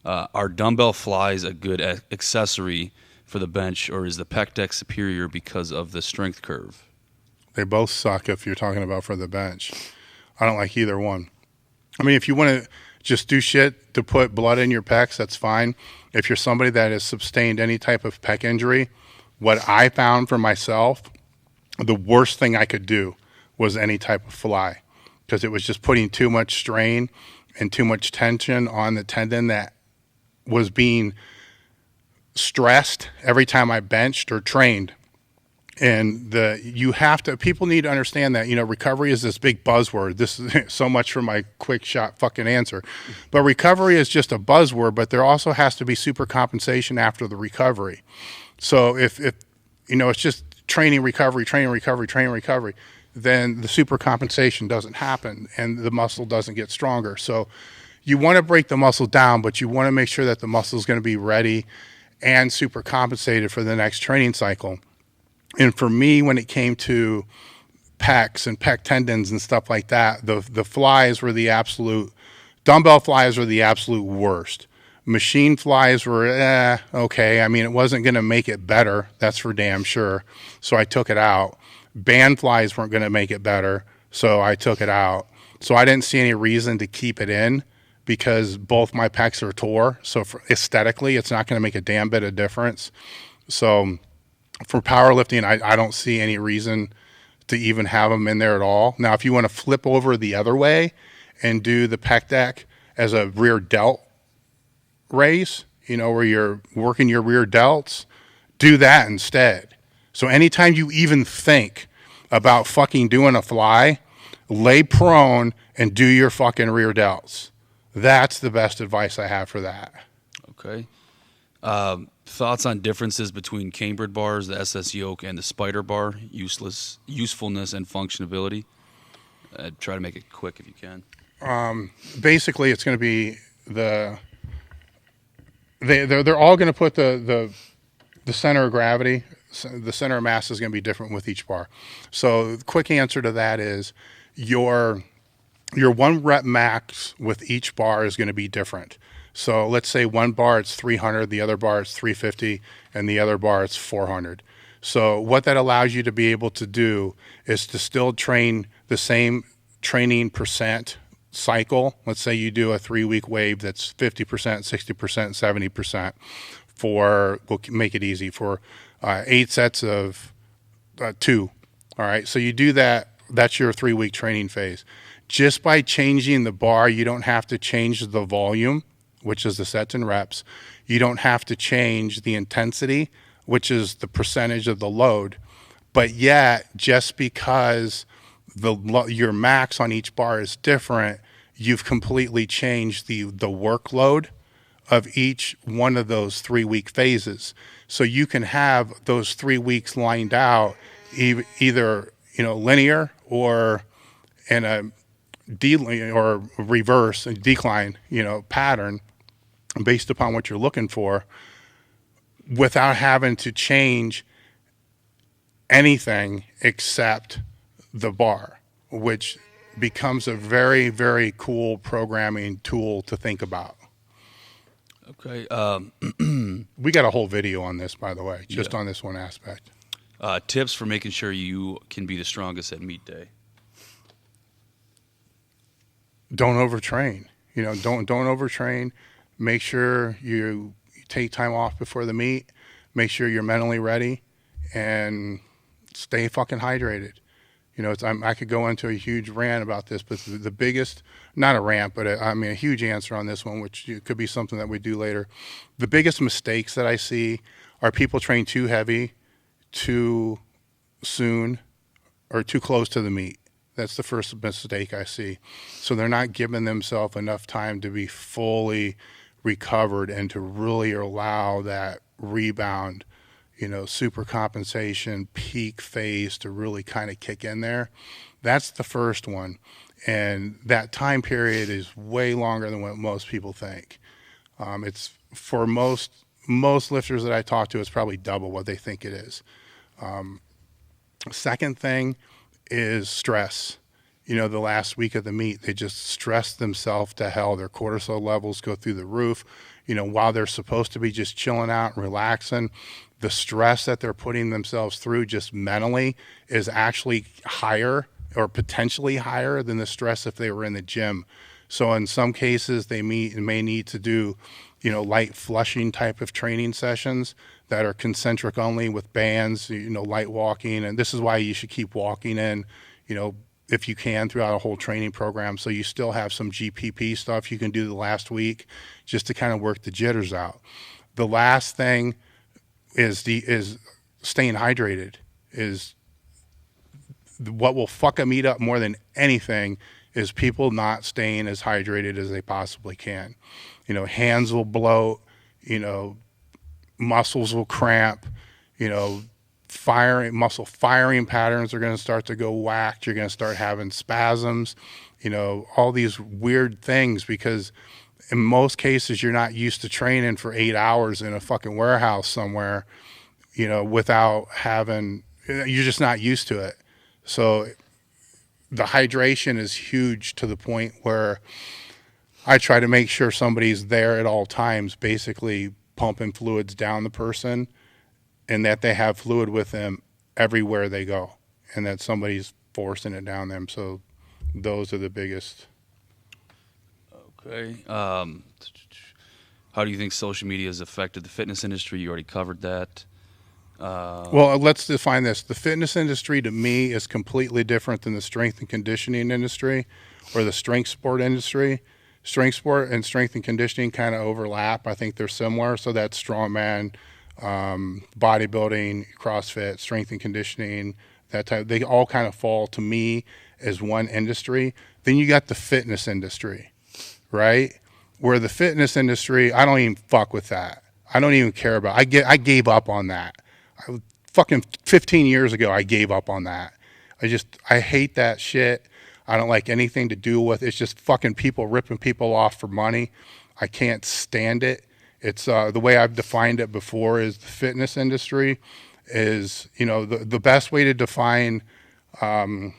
are dumbbell flies a good accessory for the bench, or is the pec deck superior because of the strength curve? They both suck if you're talking about for the bench. I don't like either one. I mean, if you want to just do shit to put blood in your pecs, that's fine. If you're somebody that has sustained any type of pec injury, what I found for myself, the worst thing I could do was any type of fly because it was just putting too much strain and too much tension on the tendon that was being stressed every time I benched or trained. And people need to understand that, recovery is this big buzzword. This is so much for my quick shot fucking answer. But recovery is just a buzzword, but there also has to be super compensation after the recovery. So if it's just training, recovery, then the super compensation doesn't happen and the muscle doesn't get stronger. So you want to break the muscle down, but you want to make sure that the muscle is going to be ready and super compensated for the next training cycle. And for me, when it came to pecs and pec tendons and stuff like that, the flies were dumbbell flies were the absolute worst. Machine flies were, okay. I mean, it wasn't going to make it better. That's for damn sure. So I took it out. Band flies weren't going to make it better. So I took it out. So I didn't see any reason to keep it in because both my pecs are tore. So aesthetically, it's not going to make a damn bit of difference. So for powerlifting, I don't see any reason to even have them in there at all. Now, if you want to flip over the other way and do the pec deck as a rear delt raise, where you're working your rear delts, do that instead. So anytime you even think about fucking doing a fly, lay prone and do your fucking rear delts. That's the best advice I have for that. Okay. Thoughts on differences between cambered bars, the SS yoke, and the spider bar, usefulness and functionability? Try to make it quick if you can. Basically, it's going to be they're all going to put the center of gravity, the center of mass is going to be different with each bar. So the quick answer to that is your 1 rep max with each bar is going to be different. So let's say one bar it's 300, the other bar it's 350, and the other bar it's 400. So what that allows you to be able to do is to still train the same training percent cycle. Let's say you do a 3-week wave that's 50%, 60%, 70% for, we'll make it easy, for 8 sets of 2. All right, so you do that, that's your 3-week training phase. Just by changing the bar, you don't have to change the volume, which is the sets and reps. You don't have to change the intensity, which is the percentage of the load. But yet, just because your max on each bar is different, you've completely changed the workload of each one of those 3-week phases. So you can have those 3 weeks lined out either linear or in a or reverse and decline pattern based upon what you're looking for, without having to change anything except the bar, which becomes a very, very cool programming tool to think about. Okay. We got a whole video on this, by the way, just on this one aspect. Tips for making sure you can be the strongest at meet day. Don't overtrain. Don't overtrain. Make sure you take time off before the meet. Make sure you're mentally ready, and stay fucking hydrated. I could go into a huge rant about this, but the biggest, not a rant, but a huge answer on this one, which could be something that we do later. The biggest mistakes that I see are people train too heavy, too soon, or too close to the meet. That's the first mistake I see. So they're not giving themselves enough time to be fully recovered and to really allow that rebound, super compensation, peak phase to really kind of kick in there. That's the first one. And that time period is way longer than what most people think. It's for most lifters that I talk to, it's probably double what they think it is. Second thing is stress. The last week of the meet, they just stress themselves to hell. Their cortisol levels go through the roof. While they're supposed to be just chilling out and relaxing, the stress that they're putting themselves through just mentally is actually higher, or potentially higher, than the stress if they were in the gym. So in some cases, they may need to do, light flushing type of training sessions that are concentric only with bands, light walking. And this is why you should keep walking in, if you can, throughout a whole training program. So you still have some GPP stuff you can do the last week just to kind of work the jitters out. The last thing is staying hydrated. Is what will fuck a meet up more than anything is people not staying as hydrated as they possibly can. Hands will bloat, muscles will cramp, muscle firing patterns are going to start to go whacked. You're going to start having spasms, all these weird things, because in most cases you're not used to training for 8 hours in a fucking warehouse somewhere, without having, you're just not used to it. So the hydration is huge, to the point where I try to make sure somebody's there at all times, basically pumping fluids down the person, and that they have fluid with them everywhere they go, and that somebody's forcing it down them. So those are the biggest. Okay. How do you think social media has affected the fitness industry? You already covered that. Well, let's define this. The fitness industry, to me, is completely different than the strength and conditioning industry or the strength sport industry. Strength sport and strength and conditioning kind of overlap. I think they're similar. So that's strongman, bodybuilding, CrossFit, strength and conditioning, that type. They all kind of fall, to me, as one industry. Then you got the fitness industry, right? Where the fitness industry, I don't even fuck with that. I don't even care about. I gave up on that. Fucking 15 years ago, I gave up on that. I hate that shit. I don't like anything to do with it. It's just fucking people ripping people off for money. I can't stand it. It's the way I've defined it before is the fitness industry is, the best way to define on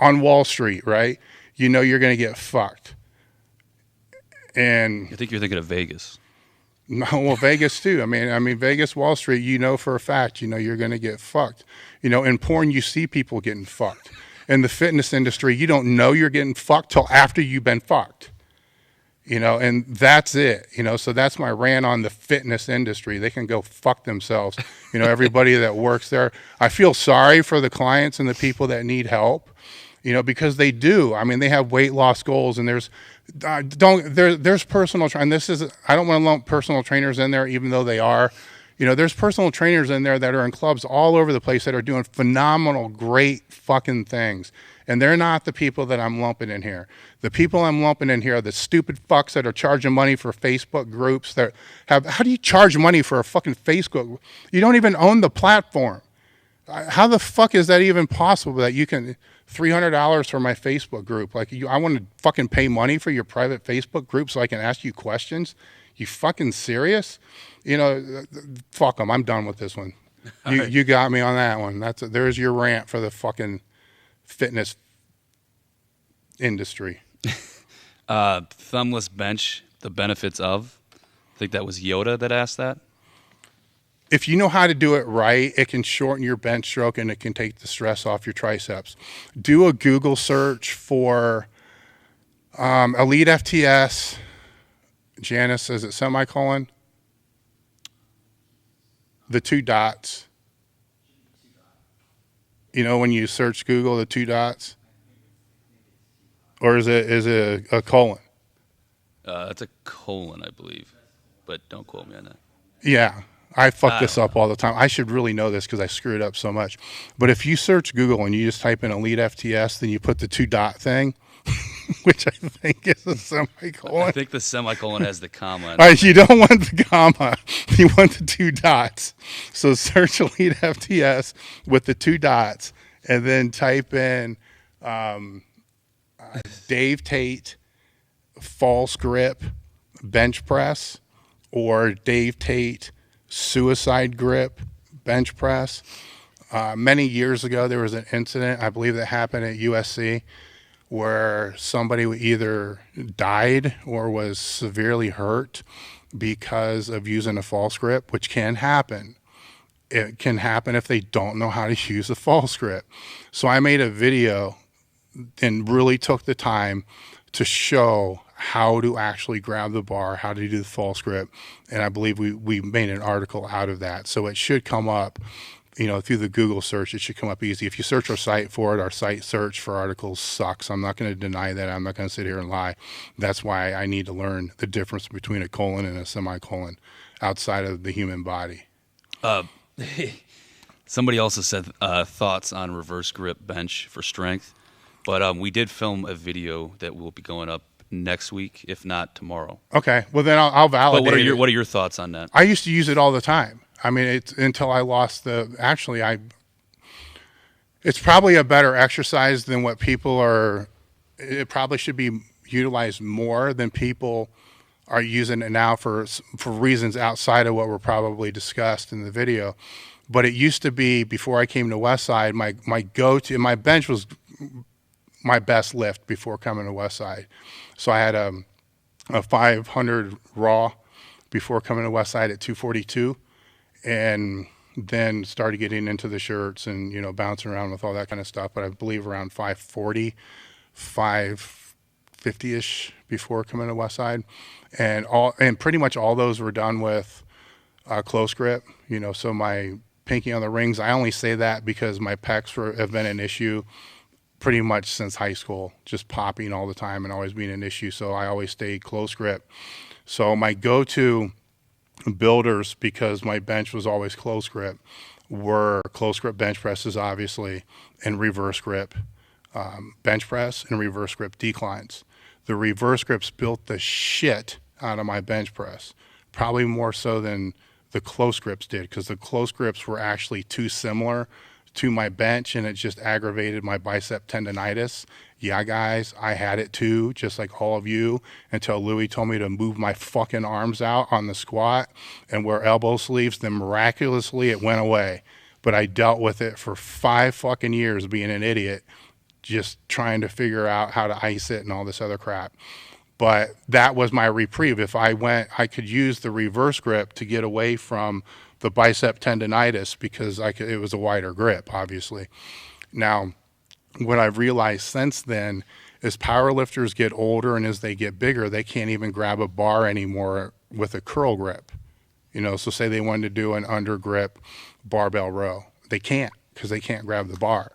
Wall Street, right? You're going to get fucked. And I think you're thinking of Vegas. No, well, Vegas too. I mean, Vegas, Wall Street, for a fact, you're going to get fucked. In porn, you see people getting fucked. In the fitness industry, you don't know you're getting fucked till after you've been fucked. And that's it. So that's my rant on the fitness industry. They can go fuck themselves. Everybody that works there. I feel sorry for the clients and the people that need help, because they do. I mean, they have weight loss goals, and there's personal and this is, I don't want to lump personal trainers in there, even though they are. There's personal trainers in there that are in clubs all over the place that are doing phenomenal, great fucking things. And they're not the people that I'm lumping in here. The people I'm lumping in here are the stupid fucks that are charging money for Facebook groups that have, how do you charge money for a fucking Facebook? You don't even own the platform. How the fuck is that even possible that you can, $300 for my Facebook group? Like, I want to fucking pay money for your private Facebook group so I can ask you questions? You fucking serious? Fuck them. I'm done with this one. You got me on that one. There's your rant for the fucking fitness industry. Thumbless bench, the benefits of. I think that was Yoda that asked that. If you know how to do it right, it can shorten your bench stroke and it can take the stress off your triceps. Do a Google search for Elite FTS. Janice, is it semicolon? The 2 dots. When you search Google, the 2 dots? Or is it a colon? It's a colon, I believe. But don't quote me on that. Yeah. I fuck this up all the time. I should really know this because I screw it up so much. But if you search Google and you just type in Elite FTS, then you put the 2 dot thing, which I think is a semicolon. I think the semicolon has the comma. All right, you don't want the comma. You want the 2 dots. So search Elite FTS with the 2 dots and then type in Dave Tate false grip bench press or Dave Tate suicide grip bench press. Many years ago, there was an incident, I believe, that happened at USC where somebody either died or was severely hurt because of using a false grip, which can happen. It can happen if they don't know how to use a false grip. So I made a video and really took the time to show how to actually grab the bar, how to do the false grip. And I believe we made an article out of that. So it should come up, through the Google search, it should come up easy. If you search our site for it, our site search for articles sucks. I'm not going to deny that. I'm not going to sit here and lie. That's why I need to learn the difference between a colon and a semicolon outside of the human body. Somebody also said thoughts on reverse grip bench for strength. But we did film a video that will be going up next week, if not tomorrow. Okay, well then I'll validate. But what are your thoughts on that? I used to use it all the time. I mean, it's until I lost it's probably a better exercise than what people are. It probably should be utilized more than people are using it now for reasons outside of what were probably discussed in the video. But it used to be, before I came to Westside, my go-to, my bench was my best lift before coming to Westside. So I had a 500 raw before coming to Westside at 242, and then started getting into the shirts and, bouncing around with all that kind of stuff. But I believe around 540, 550-ish before coming to Westside. And pretty much all those were done with close grip, so my pinky on the rings. I only say that because my pecs have been an issue pretty much since high school, just popping all the time and always being an issue. So I always stayed close grip. So my go-to builders, because my bench was always close grip, were close grip bench presses, obviously, and reverse grip bench press and reverse grip declines. the reverse grips built the shit out of my bench press, probably more so than the close grips did, because the close grips were actually too similar to my bench, and it just aggravated my bicep tendonitis. Yeah, guys, I had it too, just like all of you, until Louis told me to move my fucking arms out on the squat and wear elbow sleeves. Then miraculously it went away. But I dealt with it for 5 fucking years being an idiot, just trying to figure out how to ice it and all this other crap. But that was my reprieve. If I went, I could use the reverse grip to get away from the bicep tendonitis, because it was a wider grip, obviously. Now, what I've realized since then is powerlifters get older, and as they get bigger, they can't even grab a bar anymore with a curl grip. So say they wanted to do an under grip barbell row. They can't, because they can't grab the bar.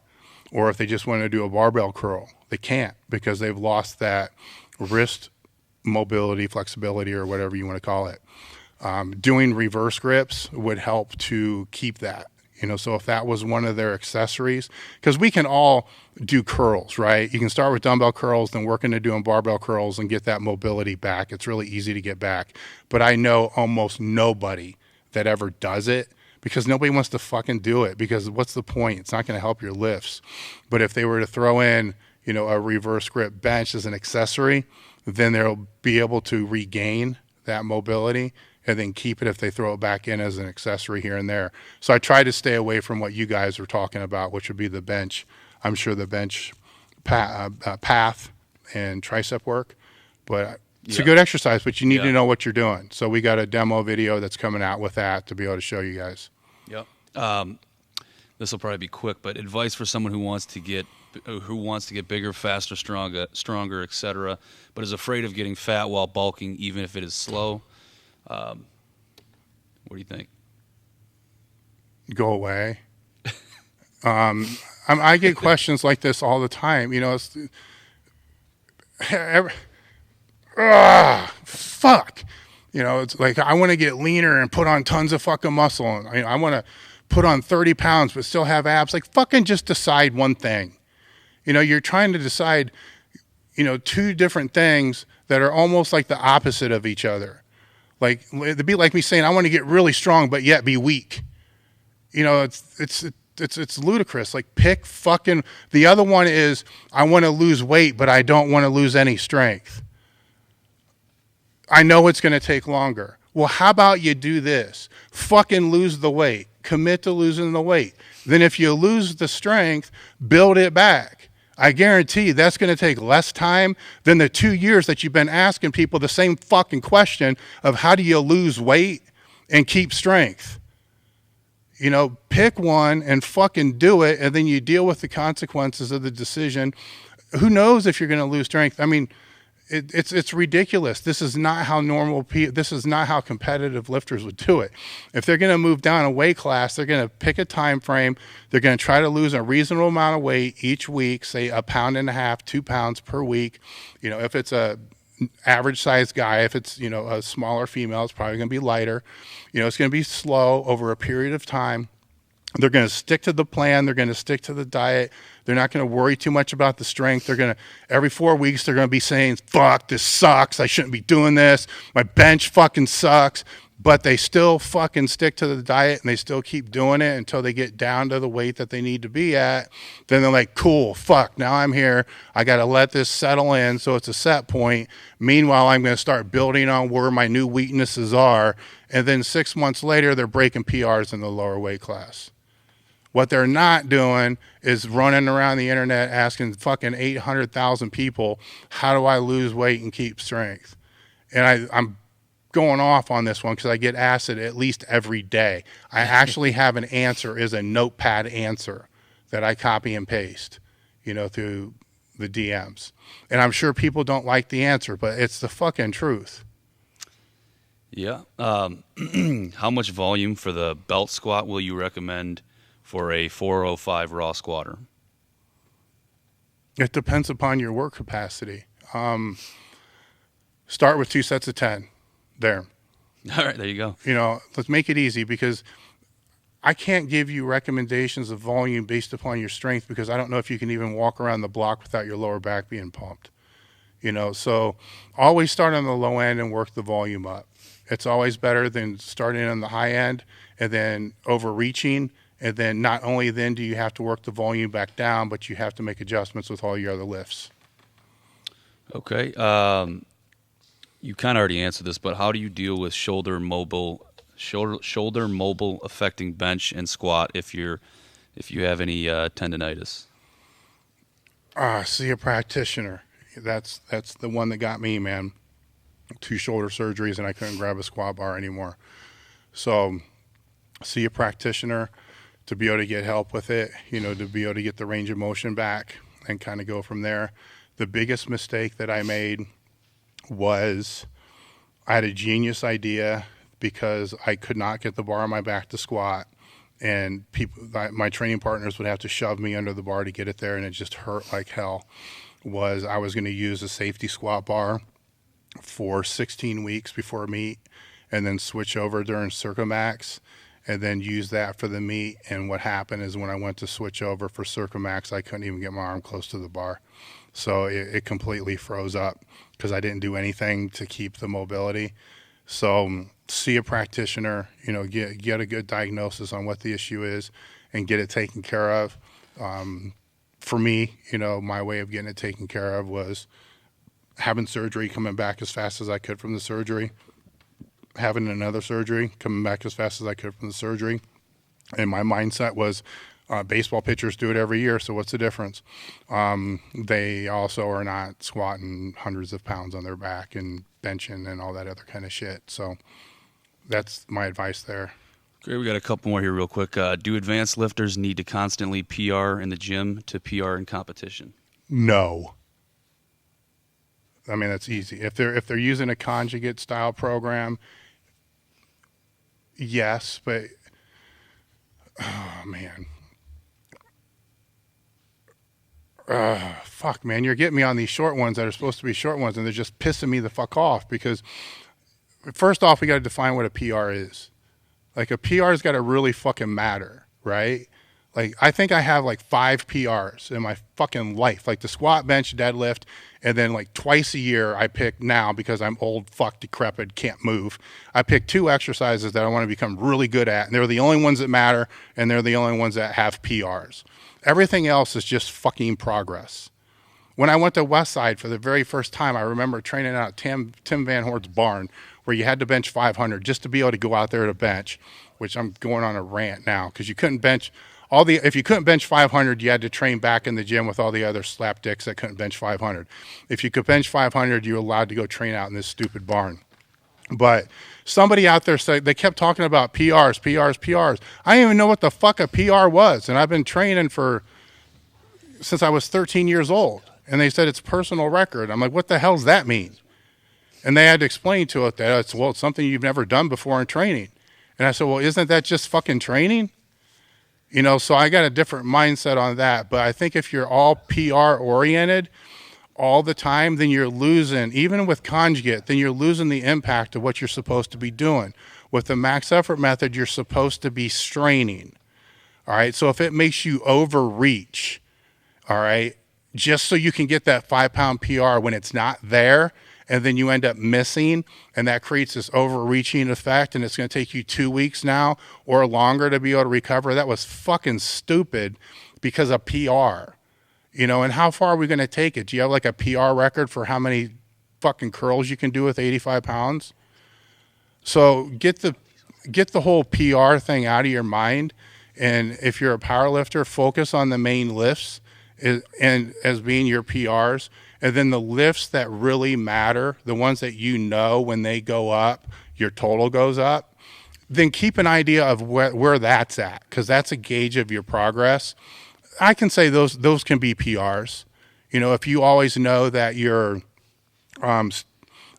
Or if they just want to do a barbell curl, they can't, because they've lost that wrist mobility, flexibility, or whatever you want to call it. Doing reverse grips would help to keep that. So if that was one of their accessories, because we can all do curls, right? You can start with dumbbell curls, then work into doing barbell curls and get that mobility back. It's really easy to get back. But I know almost nobody that ever does it, because nobody wants to fucking do it, because what's the point? It's not going to help your lifts. But if they were to throw in, a reverse grip bench as an accessory, then they'll be able to regain that mobility and then keep it if they throw it back in as an accessory here and there. So I try to stay away from what you guys were talking about, which would be the bench. I'm sure the bench path and tricep work, but it's a good exercise, but you need to know what you're doing. So we got a demo video that's coming out with that to be able to show you guys. Yep. This will probably be quick, but advice for someone who wants to get bigger, faster, stronger, etc., but is afraid of getting fat while bulking, even if it is slow. What do you think? Go away. I get questions like this all the time. Fuck. It's like, I want to get leaner and put on tons of fucking muscle. And I want to put on 30 pounds but still have abs. Like, fucking just decide one thing. You're trying to decide, 2 different things that are almost like the opposite of each other. Like, it'd be like me saying, I want to get really strong, but yet be weak. It's ludicrous. Like, pick fucking, the other one is, I want to lose weight, but I don't want to lose any strength. I know it's going to take longer. Well, how about you do this? Fucking lose the weight. Commit to losing the weight. Then if you lose the strength, build it back. I guarantee you that's going to take less time than the 2 years that you've been asking people the same fucking question of how do you lose weight and keep strength. Pick one and fucking do it, and then you deal with the consequences of the decision. Who knows if you're going to lose strength? I mean, it's ridiculous. This is not how this is not how competitive lifters would do it. If they're going to move down a weight class, they're going to pick a time frame. They're going to try to lose a reasonable amount of weight each week, say 1.5 pounds, 2 pounds per week. If it's a average sized guy, if it's, a smaller female, it's probably going to be lighter. It's going to be slow over a period of time. They're going to stick to the plan. They're going to stick to the diet. They're not going to worry too much about the strength. They're going to, every 4 weeks, they're going to be saying, fuck, this sucks. I shouldn't be doing this. My bench fucking sucks. But they still fucking stick to the diet, and they still keep doing it until they get down to the weight that they need to be at. Then they're like, cool, fuck, now I'm here. I got to let this settle in so it's a set point. Meanwhile, I'm going to start building on where my new weaknesses are. And then 6 months later, they're breaking PRs in the lower weight class. What they're not doing is running around the internet asking fucking 800,000 people, how do I lose weight and keep strength? And I'm going off on this one because I get asked it at least every day. I actually have an answer, is a notepad answer that I copy and paste, through the DMs. And I'm sure people don't like the answer, but it's the fucking truth. Yeah. How much volume for the belt squat will you recommend for a 405 raw squatter? It depends upon your work capacity. Start with 2 sets of 10. There. All right, there you go. Let's make it easy, because I can't give you recommendations of volume based upon your strength, because I don't know if you can even walk around the block without your lower back being pumped. So always start on the low end and work the volume up. It's always better than starting on the high end and then overreaching. And then not only then do you have to work the volume back down, but you have to make adjustments with all your other lifts. Okay. You kind of already answered this, but how do you deal with shoulder mobile affecting bench and squat if you have any tendonitis? See a practitioner. That's the one that got me, man. 2 shoulder surgeries and I couldn't grab a squat bar anymore. So see a practitioner to be able to get help with it, to be able to get the range of motion back and kind of go from there. The biggest mistake that I made was I had a genius idea because I could not get the bar on my back to squat, and my training partners would have to shove me under the bar to get it there, and it just hurt like hell. I was going to use a safety squat bar for 16 weeks before meet and then switch over during Circumax and then use that for the meet. And what happened is when I went to switch over for Circumax, I couldn't even get my arm close to the bar. So it completely froze up because I didn't do anything to keep the mobility. So see a practitioner, get a good diagnosis on what the issue is and get it taken care of. For me, my way of getting it taken care of was having surgery, coming back as fast as I could from the surgery, having another surgery, coming back as fast as I could from the surgery. And my mindset was, baseball pitchers do it every year, so what's the difference? They also are not squatting hundreds of pounds on their back and benching and all that other kind of shit. So that's my advice there. Great, we got a couple more here real quick. Do advanced lifters need to constantly PR in the gym to PR in competition? No. I mean, that's easy. If they're using a conjugate style program, yes, but oh man. Fuck, man, you're getting me on these short ones that are supposed to be short ones, and they're just pissing me the fuck off because first off, we got to define what a PR is. Like, a PR's got to really fucking matter, right? Like, I think I have like 5 PRs in my fucking life, like the squat, bench, deadlift, and then like twice a year I pick now because I'm old, fuck, decrepit, can't move. I pick 2 exercises that I want to become really good at, and they're the only ones that matter, and they're the only ones that have PRs. Everything else is just fucking progress. When I went to Westside for the very first time, I remember training out at Tim Van Hort's barn where you had to bench 500 just to be able to go out there to bench, which I'm going on a rant now because you couldn't bench if you couldn't bench 500, you had to train back in the gym with all the other slap dicks that couldn't bench 500. If you could bench 500, you were allowed to go train out in this stupid barn. But somebody out there said, they kept talking about PRs. I didn't even know what the fuck a PR was. And I've been training since I was 13 years old. And they said it's personal record. I'm like, what the hell does that mean? And they had to explain to it that it's something you've never done before in training. And I said, well, isn't that just fucking training? So I got a different mindset on that. But I think if you're all PR oriented all the time, then you're losing, even with conjugate, then you're losing the impact of what you're supposed to be doing. With the max effort method, you're supposed to be straining. All right. So if it makes you overreach, all right, just so you can get that 5-pound PR when it's not there, and then you end up missing, and that creates this overreaching effect, and it's going to take you 2 weeks now or longer to be able to recover. That was fucking stupid because of PR, and how far are we going to take it? Do you have like a PR record for how many fucking curls you can do with 85 pounds? So get the whole PR thing out of your mind, and if you're a power lifter, focus on the main lifts and as being your PRs. And then the lifts that really matter, the ones that when they go up, your total goes up, then keep an idea of where that's at, because that's a gauge of your progress. I can say those can be PRs. If you always know that your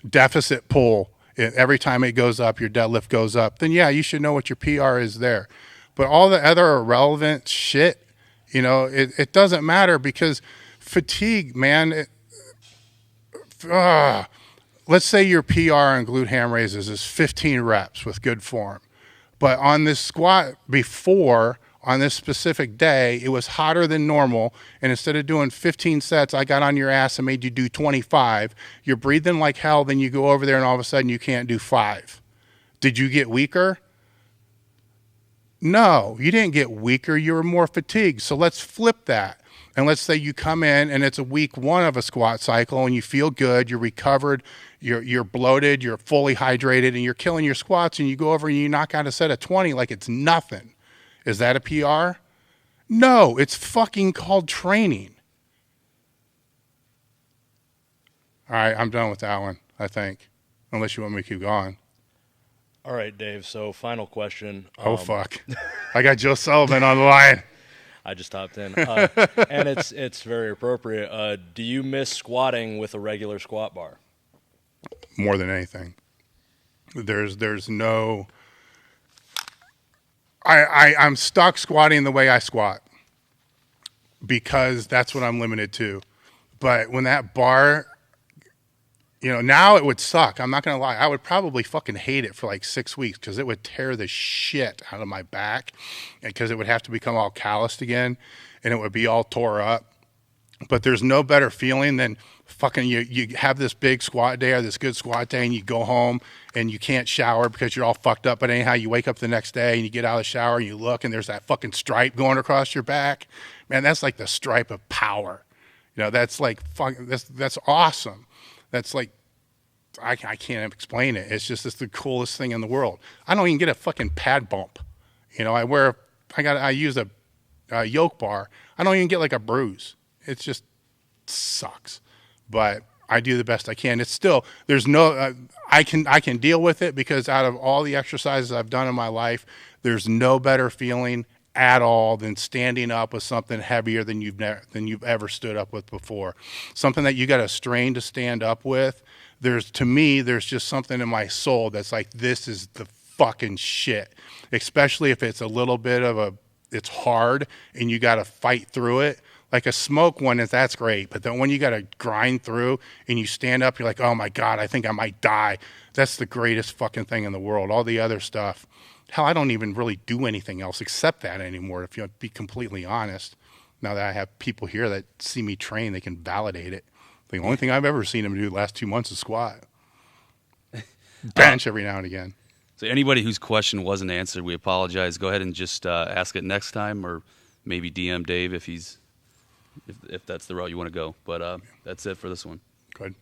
deficit pull, every time it goes up, your deadlift goes up, then yeah, you should know what your PR is there. But all the other irrelevant shit, it doesn't matter because fatigue, man, let's say your PR on glute ham raises is 15 reps with good form. But on this squat before, on this specific day, it was hotter than normal, and instead of doing 15 sets, I got on your ass and made you do 25. You're breathing like hell, then you go over there and all of a sudden you can't do 5. Did you get weaker? No, you didn't get weaker. You were more fatigued. So let's flip that. And let's say you come in and it's a week 1 of a squat cycle and you feel good, you're recovered, you're bloated, you're fully hydrated, and you're killing your squats, and you go over and you knock out a set of 20 like it's nothing. Is that a PR? No, it's fucking called training. All right, I'm done with that one, I think. Unless you want me to keep going. All right, Dave, so final question. Oh, fuck. I got Joe Sullivan on the line. I just hopped in. And it's very appropriate. Do you miss squatting with a regular squat bar? More than anything. There's no... I'm stuck squatting the way I squat because that's what I'm limited to. But when that bar, now it would suck. I'm not going to lie. I would probably fucking hate it for like 6 weeks because it would tear the shit out of my back, because it would have to become all calloused again and it would be all tore up. But there's no better feeling than fucking you have this big squat day or this good squat day, and you go home and you can't shower because you're all fucked up. But anyhow, you wake up the next day and you get out of the shower and you look and there's that fucking stripe going across your back. Man, that's like the stripe of power. That's like that's awesome. That's like, I can't explain it. It's just the coolest thing in the world. I don't even get a fucking pad bump. I use a yoke bar. I don't even get like a bruise. It just sucks, but I do the best I can. It's still, there's no, I can deal with it because out of all the exercises I've done in my life, there's no better feeling at all than standing up with something heavier than you've ever stood up with before. Something that you got to strain to stand up with. To me, there's just something in my soul that's like, this is the fucking shit, especially if it's a little bit of it's hard and you got to fight through it. Like a smoke one, that's great. But then when you got to grind through and you stand up, you're like, oh my God, I think I might die. That's the greatest fucking thing in the world. All the other stuff. Hell, I don't even really do anything else except that anymore, if you want to be completely honest. Now that I have people here that see me train, they can validate it. The only thing I've ever seen them do the last 2 months is squat. Bench every now and again. So anybody whose question wasn't answered, we apologize. Go ahead and just ask it next time, or maybe DM Dave if that's the route you want to go. But that's it for this one. Good.